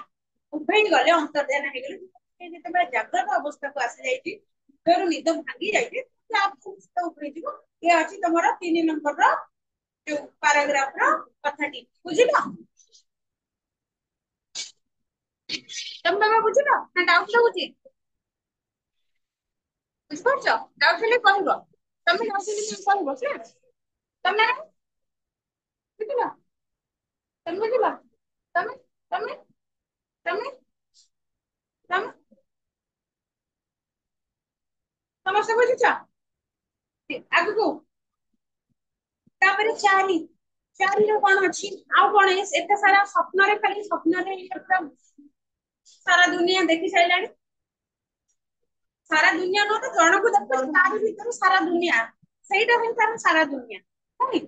ଉଭେଇ ଗଲେ, ଅନ୍ତର୍ଦ୍ଧାନ ହେଇଗଲେ। ଯେତେବେଳେ ଜାଗ୍ରତ ଅବସ୍ଥାକୁ ଆସିଯାଇଛି, ନିଦ ଭାଙ୍ଗି ଯାଇଛି, ଉଭେଇଯିବ। ଇଏ ଅଛି ତମର 3 ନମ୍ବରର जो पैराग्राफ रो कथाटी बुझिलो तम बाबा बुझिलो ना डाउट लाଗୁଛି ବୁଝିପାରୁଛ ଡାଉଟ୍ ହେଲେ କହିବ ତମେ ଡାଉଟ୍ ହେଲେ କହିବ ସେ ତମେ ବୁଝିଲ ତମେ ବୁଝିଲ ତମେ ତମେ ତମେ ତମେ ସମସ୍ତେ ବୁଝିଛ ଆଗକୁ ତାପରେ ଚାରି ଚାରିର କଣ ଅଛି ଆଉ କଣ ଏତେ ସାରା ସ୍ୱପ୍ନରେ ଖାଲି ସ୍ୱପ୍ନରେ ସାରା ଦୁନିଆ ଦେଖି ସାରିଲାଣି सारा दुनिया नो तो जणको देखो तार भीतर सारा दुनिया ସେଇଟା ହିଁ ତାର ସାରା ଦୁନିଆ ନାଇଁ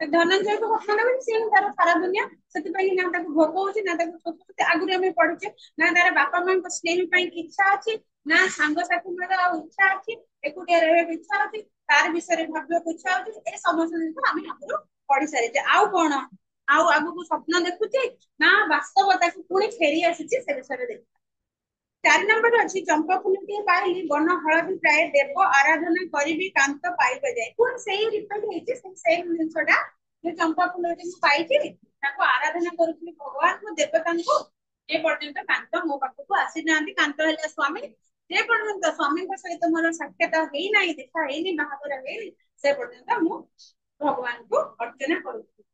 ଧନଞ୍ଜୟ କୁ ସ୍ୱପ୍ନ ନେବେ ସେ ହିଁ ତାର ସାରା ଦୁନିଆ ସେଥିପାଇଁ ନା ତାକୁ ଭୋଗ ହଉଛି ନା ତାକୁ ଶୋଷ ଆଗରୁ ଆମେ ପଢୁଛେ ନା ତାର ବାପା ମାଙ୍କ ସ୍ନେହ ପାଇଁ ଇଚ୍ଛା ଅଛି ନା ସାଙ୍ଗସାଥି ଙ୍କର ଆଉ ଇଚ୍ଛା ଅଛି ଏକୁଟିଆ ରହିବାକୁ ଇଚ୍ଛା ଅଛି ତାର ବିଷୟରେ ଭାବିବାକୁ ଇଚ୍ଛା ହଉଛି ଏ ସମସ୍ତ ଜିନିଷ ଆମେ ଆଗରୁ ପଢି ସାରିଛେ ଆଉ କଣ ଆଉ ଆଗକୁ ସ୍ୱପ୍ନ ଦେଖୁଛି ନା ବାସ୍ତବତାକୁ ପୁଣି ଫେରି ଆସୁଛି ସେ ବିଷୟରେ ଦେଖ 4 नंबर अच्छी चंपा फूलटी पाइली बन हलदी प्राय देव आराधना करी कांत पाइबा जाए पुणी से रिपीट होती सेम जिनसटा जो चंपा फूलटी पाई आराधना करुली भगवान को देवता को जे पर्यंत कांत मो पाखक आसी ना कांत है स्वामी जे पर्यंत स्वामी सहित मोर साक्षात होना देखा है बाहागर है से पर्यंत मु भगवान को अर्चना करुली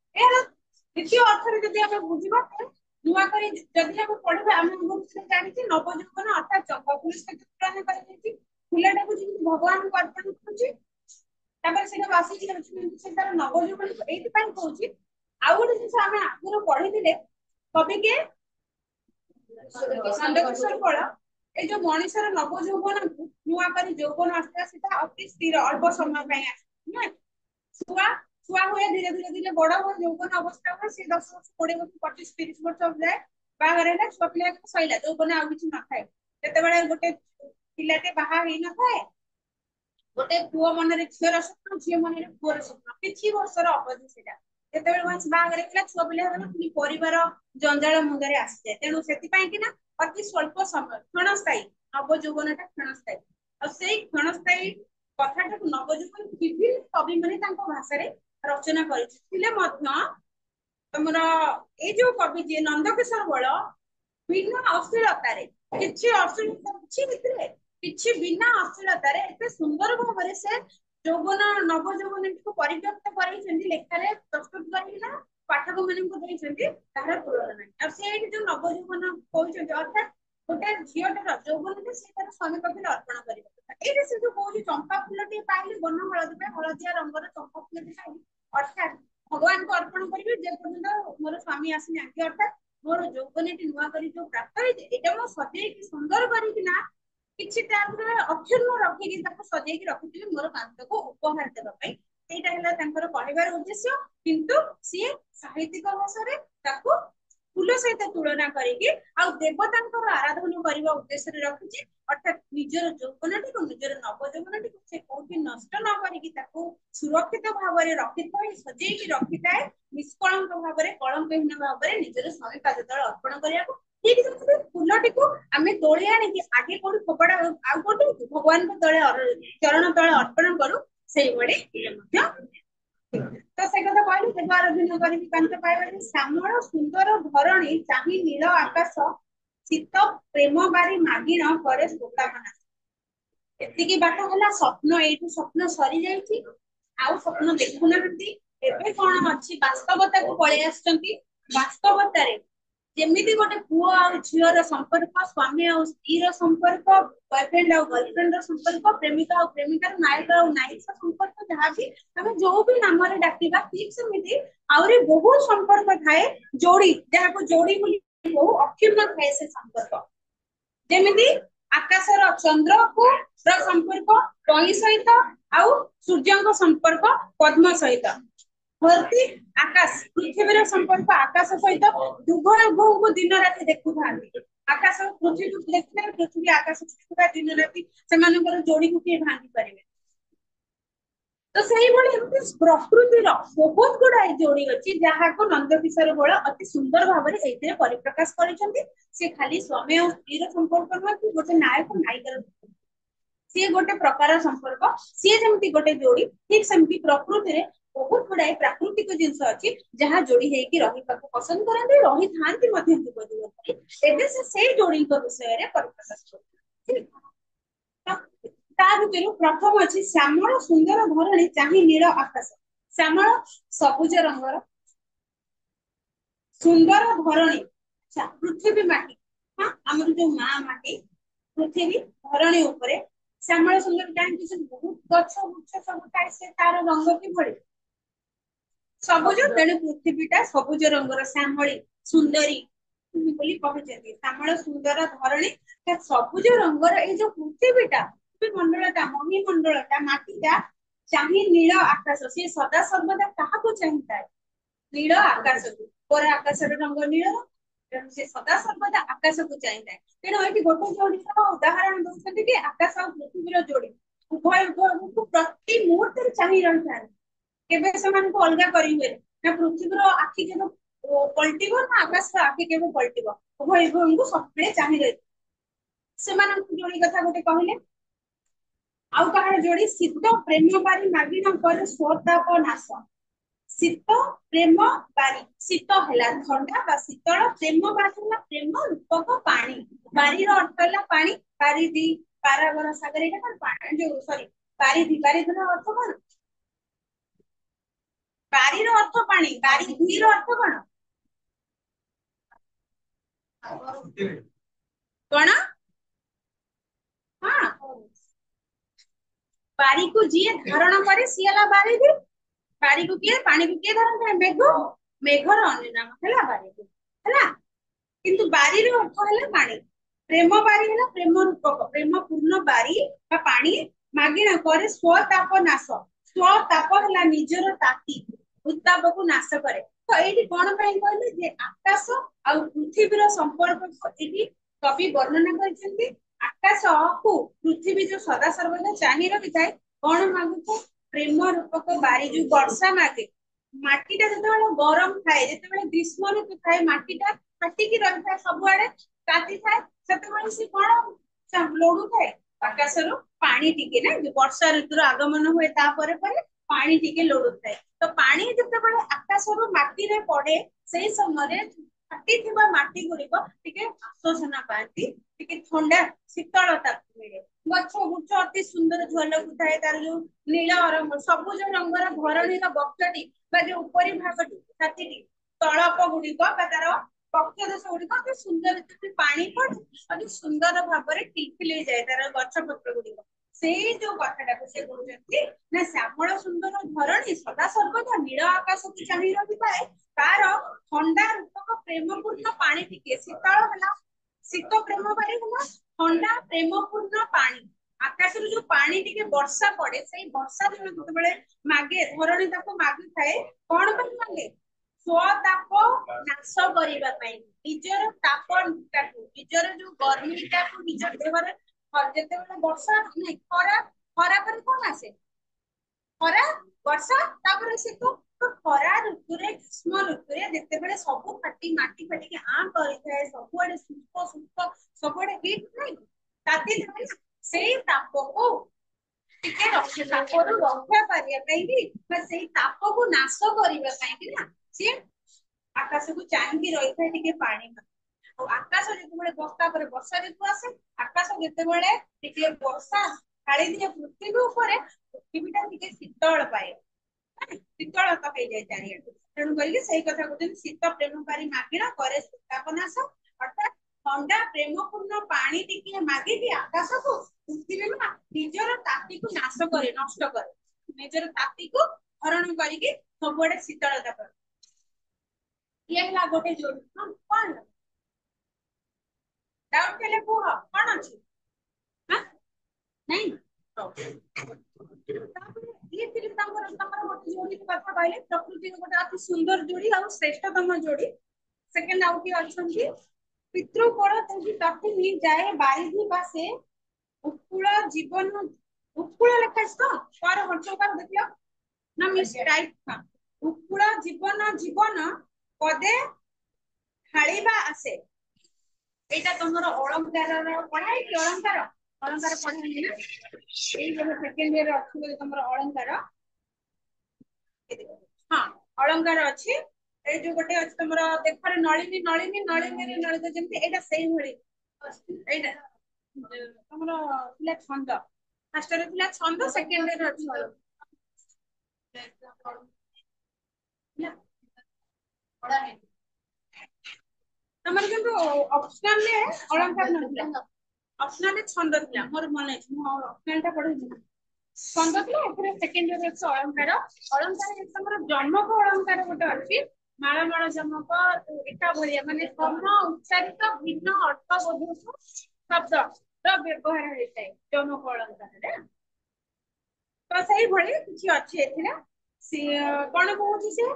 द्वितीय अर्थ जब आप बुझा नुआ करी जदि हम पढ़िबा हम जानिछि नवजीवन अर्थात चंपा फूल से तुलना कराଯାଇଛି फूलटाକୁ ଯେମିତି ଭଗବାନଙ୍କୁ ଅର୍ପଣ କରୁଛି ତାପରେ ସେଟା ବାସିଛି ସେ ତାର ନବଜୀବନ ଏଇଥିପାଇଁ କହୁଛି ଆଉ ଗୋଟେ ଜିନିଷ ଆମେ ଆଗରୁ ପଢିଥିଲେ କବି କିଏ ନନ୍ଦକିଶୋର ବଳ এই যে মଣିষର নবযৌবনକୁ ନୂଆ କରି ଯୌବନ ଆସିଲା ସେଟା ଅତି ସ୍ଥିର ଅଳ୍ପ ସମୟ ପାଇଁ ଆସେ ନା ଛୁଆ ଛୁଆ ହୁଏ ଧୀରେ ଧୀରେ ଧୀରେ ବଡ ହୁଏ ଯୌବନ ଅବସ୍ଥା ହୁଏ ସେ 10 ବର୍ଷ 20 ବର୍ଷ 25 30 ବର୍ଷ ଯାଏ ବାହାଘର ହେଲା ଛୁଆ ପିଲା ସଇଲା ଯୌବନ ଆଉ କିଛି ନଥାଏ ଯେତେବେଳେ ଗୋଟେ ପିଲାଟେ ବାହା ହେଇନଥାଏ ଗୋଟେ ପୁଅ ମନରେ ଝିଅର ସ୍ୱପ୍ନ ଝିଅ ମନରେ ପୁଅର ସ୍ୱପ୍ନ କିଛି ବର୍ଷର ଅବଧି ସେଟା ଯେତେବେଳେ ୱାନ୍ସ ବାହାଘର ହେଇଗଲା ଛୁଆ ପିଲା ହେଇଗଲା ପୁଣି ପରିବାର ଜଞ୍ଜାଳ ମୁଣ୍ଡରେ ଆସିଯାଏ ତେଣୁ ସେଥିପାଇଁ କି ନା ଅତି ସ୍ୱଳ୍ପ ସମୟ କ୍ଷଣସ୍ଥାୟୀ ନବଯୌବନଟା କ୍ଷଣସ୍ଥାୟୀ ଆଉ ସେଇ କ୍ଷଣସ୍ଥାୟୀ କଥାଟାକୁ ନବଯୌବନ ବିଭିନ୍ନ କବିମାନେ ତାଙ୍କ ଭାଷାରେ ରଚନା କରିଥିଲେ ମଧ୍ୟ ତମର ଏଇ ଯୋଉ କବି ଯିଏ ନନ୍ଦକିଶୋର ବଳ ବିନା ଅଶ୍ଳୀଳତାରେ କିଛି ଅଶ୍ଳୀଳତା କିଛି ଭିତରେ କିଛି ବିନା ଅଶ୍ଳୀଳତାରେ ଏତେ ସୁନ୍ଦର ଭାବରେ ସେ ଯୌବନ ନବଯୌବନକୁ ପରିବ୍ୟକ୍ତ କରାଇଛନ୍ତି ଲେଖାରେ ପ୍ରସ୍ତୁତ କରିକିନା ପାଠକ ମାନଙ୍କୁ ଦେଇଛନ୍ତି ତାହାର ତୁଳନା ନାହିଁ ଆଉ ସେ ଏଇଠି ଯୋଉ ନବଯୌବନ କହୁଛନ୍ତି ଅର୍ଥାତ ଗୋଟେ ଝିଅଟାର ଯୌବନଟେ ସେ ତାର ସ୍ୱାମୀ ପାଖରେ ଅର୍ପଣ କରିବ ଏଇଠି ସେ ଯୋଉ କହୁଛି ଚମ୍ପା ଫୁଲଟିଏ ପାଇଲି ବନ ହଳଦୀ ପାଇଁ ହଳଦିଆ ରଙ୍ଗର ଚମ୍ପା ଫୁଲଟି ପାଇଲି ଅର୍ଥାତ ଭଗବାନଙ୍କୁ ଅର୍ପଣ କରିବି ଯେ ପର୍ଯ୍ୟନ୍ତ ମୋର ସ୍ୱାମୀ ଆସିନାହାନ୍ତି ଅର୍ଥାତ ମୋର ଯୌବନଟି ନୂଆ କରି ଯୋଉ ପ୍ରାପ୍ତ ହେଇଛି ଏଇଟା ମୁଁ ସଜେଇକି ସୁନ୍ଦର କରିକିନା କିଛି ତାପରେ ଅକ୍ଷୁର୍ଣ୍ଣ ରଖିକି ତାକୁ ସଜେଇକି ରଖିଥିଲି ମୋର କାନ୍ତକୁ ଉପହାର ଦେବା ପାଇଁ ସେଇଟା ହେଲା ତାଙ୍କର କହିବାର ଉଦ୍ଦେଶ୍ୟ କିନ୍ତୁ ସିଏ ସାହିତ୍ୟିକ ଭାଷାରେ ତାକୁ ଫୁଲ ସହିତ ତୁଳନା କରିକି ଆଉ ଦେବତାଙ୍କର ଆରାଧନା କରିବା ଉଦ୍ଦେଶ୍ୟରେ ରଖିଛି ଅର୍ଥାତ ନିଜର ଯୌବନଟିକୁ ନିଜର ନବଯୌବନଟିକୁ ସେ କୋଉଠି ନଷ୍ଟ ନ କରିକି ତାକୁ ସୁରକ୍ଷିତ ଭାବରେ ରଖିଥାଏ ସଜେଇକି ରଖିଥାଏ ନିଷ୍କଳଙ୍କ ଭାବରେ କଳଙ୍କହୀନ ଭାବରେ ନିଜର ସ୍ୱାମୀ ପାଦ ତଳେ ଅର୍ପଣ କରିବାକୁ ଠିକ ଯେମିତି ଫୁଲଟିକୁ ଆମେ ତୋଳି ଆଣିକି ଆଗେ କୋଉଠି ଫୋପଡା ଆଉ କୋଉଠି ଭଗବାନଙ୍କ ତଳେ ଚରଣ ତଳେ ଅର୍ପଣ କରୁ ସେଇଭଳି ମଧ୍ୟ ତ ସେ କଥା କହିଲି ଦେବ ଆରାଧନା କରିକି କାନ୍ତ ପାଇବାରେ ଶ୍ୟାମଳ ସୁନ୍ଦର ଧରଣୀ ଚାହିଁ ନୀଳ ଆକାଶ ଶୀତ ପ୍ରେମ ବାରି ମାଗିଣ ପରେ ସ୍ୱପ୍ନ ଏତିକି ବାଟ ହେଲା ସ୍ୱପ୍ନ ଏଇଠୁ ସ୍ୱପ୍ନ ସରିଯାଇଛି ଆଉ ସ୍ୱପ୍ନ ଦେଖୁନାହାନ୍ତି ଏବେ କଣ ଅଛି ବାସ୍ତବତାକୁ ପଳେଇ ଆସିଛନ୍ତି ବାସ୍ତବତାରେ ଯେମିତି ଗୋଟେ ପୁଅ ଆଉ ଝିଅର ସମ୍ପର୍କ ସ୍ୱାମୀ ଆଉ ସ୍ତ୍ରୀର ସମ୍ପର୍କ ବୟଫ୍ରେଣ୍ଡ ଆଉ ଗର୍ଲଫ୍ରେଣ୍ଡର ସମ୍ପର୍କ ପ୍ରେମିକା ଆଉ ପ୍ରେମିକାର ନାୟକ ଆଉ ନାୟିକା ସମ୍ପର୍କ ଯାହାବି ଆମେ ଯୋଉ ବି ନାମରେ ଡାକିବା ଠିକ ସେମିତି ଆହୁରି ବହୁତ ସମ୍ପର୍କ ଥାଏ ଯୋଡି ଯାହାକୁ ଯୋଡି ବୋଲି ବହୁ ଅକ୍ଷୁର୍ଣ୍ଣ ଥାଏ ସେ ସମ୍ପର୍କ ଯେମିତି ଆକାଶର ଚନ୍ଦ୍ରକୁ ର ସମ୍ପର୍କ କଇଁ ସହିତ ଆଉ ସୂର୍ଯ୍ୟଙ୍କ ସମ୍ପର୍କ ପଦ୍ମ ସହିତ ଧରती ଆକାଶ ପୃଥିବୀର ସମ୍ପର୍କ ଆକାଶ ସହିତ ଉଭୟ ଉଭୟଙ୍କୁ ଦିନ ରାତି ଦେଖୁଥାନ୍ତି ଆକାଶ ପୃଥିବୀକୁ ଦେଖିଲେ ପୃଥିବୀ ଆକାଶ ଦେଖୁଥିବା ଦିନ ରାତି ସେମାନଙ୍କର ଯୋଡିକୁ କିଏ ଭାଙ୍ଗି ପାରିବେ ତ ସେଇଭଳି ଏମିତି ପ୍ରକୃତିର ବହୁତ ଗୁଡାଏ ଯୋଡି ଅଛି ଯାହାକୁ ନନ୍ଦକିଶୋର ବଳ ଅତି ସୁନ୍ଦର ଭାବରେ ଏଇଥିରେ ପରିପ୍ରକାଶ କରିଛନ୍ତି ସେ ଖାଲି ସ୍ୱାମୀ ଆଉ ସ୍ତ୍ରୀର ସମ୍ପର୍କ ନୁହେଁ କି ଗୋଟେ ନାୟକ ନାୟିକାର ସିଏ ଗୋଟେ ପ୍ରକାର ସମ୍ପର୍କ ସିଏ ଯେମିତି ଗୋଟେ ଯୋଡି ଠିକ ସେମିତି ପ୍ରକୃତିରେ बहुत गुड़ाए प्राकृतिक जिनस अच्छी जहाँ जोड़ी हेकी रहिबाकु पसंद करते रही थांती मध्य जीव जीवती एबे से जोड़ी विषय रे परिप्रकाश करते ता भितर प्रथम अछि श्यामल सुंदर धरणी चाहि नील आकाश श्यामल सबुज रंगर सुंदर धरणी अच्छा पृथ्वी माटी हाँ आमर जो माँ माटी पृथ्वी धरणी उपरे श्यामल सुंदर काहे बहुत गछ वृक्ष सब थाए से तार रंग कि भଳି सबुज तेणु पृथ्वीटा सबुज रंगर श्यामली सुंदरी बोली कहते श्यामल सुंदर धरणी सबुज रंगर ये जो पृथ्वीटा मंडलटा महीमंडलटा माटीटा चाहे नील आकाश सी सदा सर्वदा काहाको चाहिए नील आकाश पर आकाश रंग नील तेणु से सदा सर्वदा आकाश को चाहिए तेणु ये गोटे जोड़ी उदाहरण दौरान कि आकाश और पृथ्वी जोड़ी उभय उभय को प्रति मुहूर्त चाह रही था केबे समान को अलगा करी हुए ना पृथ्वीर आखि केबे पलटिबो ना आकाश आखि केबे पलटिबो उभय उभय को सबले चाह रही सेमान जोड़ी कथा गोटे कहले आउ कहार जोड़ी शीत प्रेम बारी मागिन पर स्वताप नाश शीत प्रेम बारी शीत है ठंडा बा शीतल प्रेम बारी प्रेम रूपक पानी बारी अर्थ है पानी बारिधि पारागर सागर जो सॉरी बारिधि बारिधि अर्थ कौन बारी अर्थ पानी बारिधि अर्थ कौन कौन हाँ बारी को जी धारण करे सी है बारिधि बारी को किए पानी को किए धारण करे मेघ मेघर अन्य नाम है बारिधि है किंतु बारी रो अर्थ है पानी प्रेम बारी है प्रेम रूपक प्रेम पूर्ण बारी बा पानी मागिणा करे स्वताप नाश स्वताप है निजर ताती उत्ताप को नाश करे तो ये कौन कहले जे आकाश आ पृथ्वीर संपर्क ये कवि वर्णना करछन्ती आकाश को पृथ्वी जो सदा सर्वदा चाहि रही थाए कौन मागुथे प्रेम रूपक बारी जो वर्षा मागे माटीटा जो गरम थाए जो ग्रीष्म ऋतु थाए माटीटा फाटिकी रही थाए सबुआड़े ताती थाए सेतेबेले से कौन लोड़ू थाए आकाशरू पानी टिके ना जो वर्षा ऋतुर आगमन हुए तापर पर पानी टिके लोड़ू थाए तो पानी जेतेबेले आकाशरू माटी रे पड़े सेही समय फाटी थिबा माटी गुड़िक टिके आश्वासना पाती टिके ठंडा शीतलता मिले गछ वृक्ष अति सुंदर झलकु थाए तार जो नील रंग सबुज रंगर धरणीर बक्षटी बा जो उपरी भागटी छातीटी तळप गुड़िक बा तार पक्ष देश गुड़िक अति सुंदर पानी पड़े अति सुंदर भाव में टिलफिल जाए तार गछ पत्र गुड़िक से जो कथाटा को से कहते ना श्यामल सुंदर धरणी सदा सर्वदा नील आकाश को चाहि रही थाए तार ठंडा रूपक प्रेमपूर्ण पानी टिके शीतल है शीत प्रेम बारी है ठंडा प्रेमपूर्ण पानी आकाश जो पानी टिके वर्षा पड़े से वर्षा जल जो मागे धरणी मागी थाए कौन मागे स्वताप नाश करने निजर ताप निजर जो गर्मीटा को निज देहर जिते वर्षा नहीं खरा खरा पर कौन आसे खरा वर्षा तापर शीत तो खरा ऋतु ग्रीष्म ऋतु जिते सब फाटी माटी फाटी आम कर सबुआड़े शुष्क शुष्क सबुआड़े हिट नहीं ताती थाए से ताप को टिके तापरू रक्षा करने ताप को नाश करने ना सी आकाश को चाहिए रही था टिके पानी आकाश जिते बस्ता पर वर्षा ऋतु आसे आकाश जिते टिके वर्षा ढाली दिए पृथ्वी ऊपर पृथ्वीटा टिके शीतल पाए शीतलता हो जाए चारिआडे तेणु करिके सही कथा कहते शीत प्रेम बारी मागिणा करे सुतापनाश अर्थात ठंडा प्रेमपूर्ण पानी टिके मागिकी आकाश को पृथ्वी में निजर ताती को नाश करे नष्ट करे निजर ताती को हरण करके सबुआड़े शीतलता करे ये हला गोटे जोड़ी हां कोन डाउट केले कुह कोन अछि हां नहीं ये फिर तमर गोटे जोड़ी के कथा कहले प्रकृति गोटे अति सुंदर जोड़ी और श्रेष्ठतम जोड़ी सेकंड आउट अच्छी पितृ कोण तेजी तटिनी जाए बारिधि बासे उत्कूल जीवन उत्कूल लेखा तो पर हर्षकार देखियो ना मिस राइट था उत्कूल जीवन जीवन पदे ढालिबा आसे एटा तमरो अलंकार पढ़ाई कि अलंकार अलंकार पढ़ाई ना ए जो सेकंड ईयर अछि तमरो अलंकार अलंकार अच्छी ए जो गोटे अछि तमरा देखरे नलिनी नलिनी नलिनी रे नलित जेमति एटा सेही भଳି एटा तमरा थिला छंद फर्स्ट रे थिला छंद सेकंड रे अछि तमर किंतु ऑप्शनल रे अलंकार नथिला ऑप्शनल रे छंद थिला मोर मन अछि मु ऑप्शनल टा पढै छी छंद थिला एथरे सेकंड रे अछि अलंकार अलंकार तमरा जन्मक अलंकार गोटे अछि माला माला जन्मक एटा भलिया माने सम उच्चारित भिन्न अर्थ बोधक शब्द ର ବ୍ୟବହାର ହେଇଥାଏ ଜନ୍ମକ अलंकार रे तो सही भଳି କିଛି ଅଛି ଏଥିରେ କଣ କହୁଛି ସେ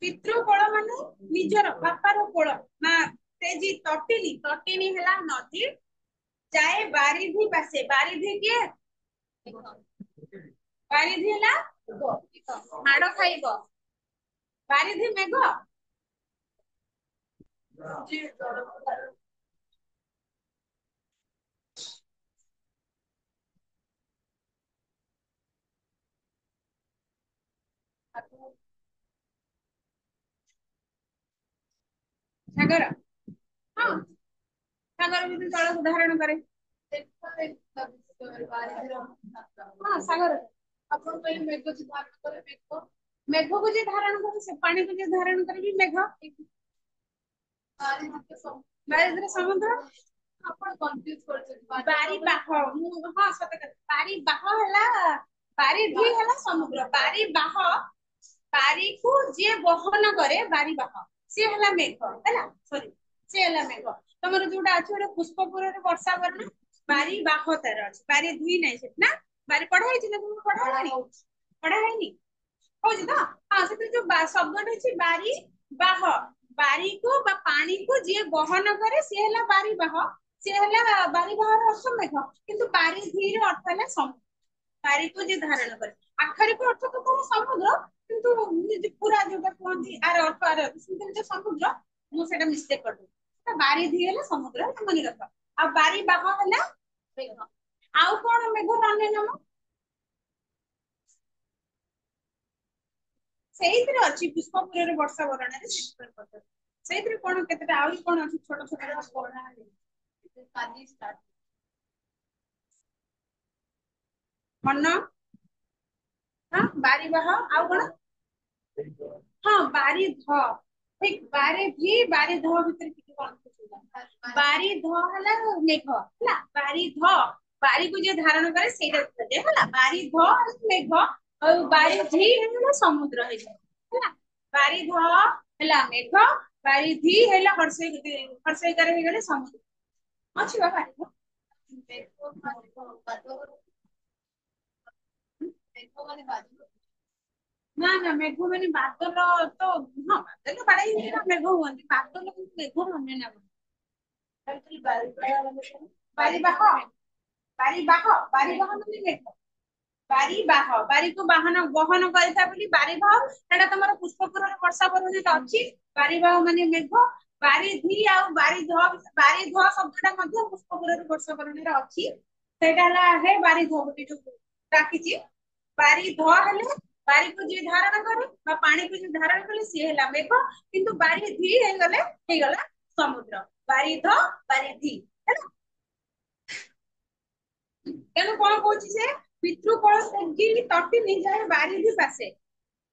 ପିତୃ କୋଳ ମାନେ ନିଜର ବାପାର କୋଳ ମା ତେଜି ତଟିନୀ ତଟିନୀ ହେଲା ନଦୀ ଯାଏ ବାରିଧି ପାଶେ ବାରିଧି କିଏ ବାରିଧି ହେଲା ମାଡ ଖାଇବ ବାରିଧି ମେଘ ସାଗର ହଁ ସାଗର ଯଦି ଜଳକୁ ଧାରଣ କରେ ହଁ ସାଗର ଆପଣ ପାଇଁ ମେଘ ଯେ ଧାରଣ କରେ ମେଘକୁ ଯେ ଧାରଣ କରେ ସେ ପାଣିକୁ ଯେ ଧାରଣ କରେ ବି ମେଘ ବାରିଧିରେ ସମୁଦ୍ର ଆପଣ କନଫ୍ୟୁଜ କରୁଛନ୍ତି ବାରିବାହ ହଁ ସତ କଥା ବାରିବାହ ହେଲା ବାରିଧି ହେଲା ସମୁଦ୍ର ବାରିବାହ ବାରିକୁ ଯିଏ ବହନ କରେ ବାରିବାହ ସିଏ ହେଲା ମେଘ ହେଲା ସରି ସିଏ ହେଲା ମେଘ ତମର ଯୋଉଟା ଅଛି ଗୋଟେ ପୁଷ୍ପପୁରରେ ବର୍ଷା ବର୍ଣ୍ଣ ବାରିବାହ ତାର ଅଛି ବାରିଧି ନାହିଁ ସେଠି ନା ବାରି ପଢା ହେଇଛି ନା ତୁମକୁ ପଢା ହେଲାଣି ପଢା ହେଇନି ହଉଛି ତ ହଁ ସେଥିରେ ଯୋଉ ଶବ୍ଦଟା ଅଛି ବାରି ବାହ ବାରିକୁ ବା ପାଣିକୁ ଯିଏ ବହନ କରେ ସିଏ ହେଲା ବାରିବାହ ସିଏ ହେଲା ବାରିବାହର ଅର୍ଥ ମେଘ କିନ୍ତୁ ବାରିଧିର ଅର୍ଥ ହେଲା ସମୁଦ୍ର ବାରିକୁ ଯିଏ ଧାରଣ କରେ ଆକ୍ଷରିକ ଅର୍ଥ ତ କଣ ସମୁଦ୍ର କିନ୍ତୁ ପୁରା ଯୋଉଟା କୁହନ୍ତି ଆର ଅର୍ଥ ସେମିତି ସମୁଦ୍ର ମୁଁ ସେଇଟା ମିଷ୍ଟେକ୍ କରିଦେବି ବାରିଧି ହେଲା ସମୁଦ୍ର ମନେ ରଖ ଆଉ ବାରିବାହ ହେଲା ମେଘ ଆଉ କଣ ମେଘର ଅନ୍ୟ ନାମ ସେଇଥିରେ ଅଛି ପୁଷ୍ପପୁରରେ ବର୍ଷା ବର୍ଣ୍ଣରେ ସେଇଥିରେ କଣ କେତେଟା ଆହୁରି କଣ ଅଛି ଛୋଟ ଛୋଟ ମନ ହଁ ବାରିବାହ ଆଉ କଣ ହଁ ବାରିଧ ଠିକ ବାରିଧି ବାରିଧ ଭିତରେ ଟିକେ କଣ ବାରିଧ ହେଲା ମେଘ ହେଲା ବାରିଧ ବାରିକୁ ଯିଏ ଧାରଣ କରେ ସେଇଟା କୁହାଯାଏ ହେଲା ବାରିଧ ମେଘ ଆଉ ବାରିଧି ହେଲା ସମୁଦ୍ର ହେଇଯାଏ ହେଲା ବାରିଧ ହେଲା ମେଘ ବାରିଧି ହେଲା ହର୍ଷଇକାର ହେଇଗଲେ ସମୁଦ୍ର ଅଛି ବା ବାରିଧ ନା ନା ମେଘ ମାନେ ବାଦଲ ତ ହଁ ବାଦଲ ବାଡେଇ ମେଘ ହୁଅନ୍ତି ବାଦଲ କିନ୍ତୁ ମେଘ ମାନେ ନା ବାରିବାହ ବାରିବାହ ବାରିବାହ ମାନେ ମେଘ ବାରିବାହ ବାରିକୁ ବହନ କରିଥା ବୋଲି ବାରିବାହ ସେଟା ତମର ପୁଷ୍ପପୁରରେ ବର୍ଷା ବର୍ଣ୍ଣରେ ଅଛି ବାରିବାହ ମାନେ ମେଘ ବାରିଧି ଆଉ ବାରିଧ ଶବ୍ଦଟା ମଧ୍ୟ ପୁଷ୍ପପୁରରେ ବର୍ଷା ବର୍ଣ୍ଣରେ ଅଛି ସେଇଟା ହେଲା ହେ ବାରିଧ ଗୋଟେ ଯୋଉ ଡାକିଛି ବାରିଧ ହେଲେ ବାରିକୁ ଯିଏ ଧାରଣ କରେ ବା ପାଣିକୁ ଯିଏ ଧାରଣ କଲେ ସିଏ ହେଲା ମେଘ କିନ୍ତୁ ବାରିଧି ହେଇଗଲା ସମୁଦ୍ର ବାରିଧ ବାରିଧି ହେଲା ତେଣୁ କଣ କହୁଛି ସେ ପିତୃ କଳ ତେଜି ତଟି ନିଜାଏ ବାରିଧି ପାଶେ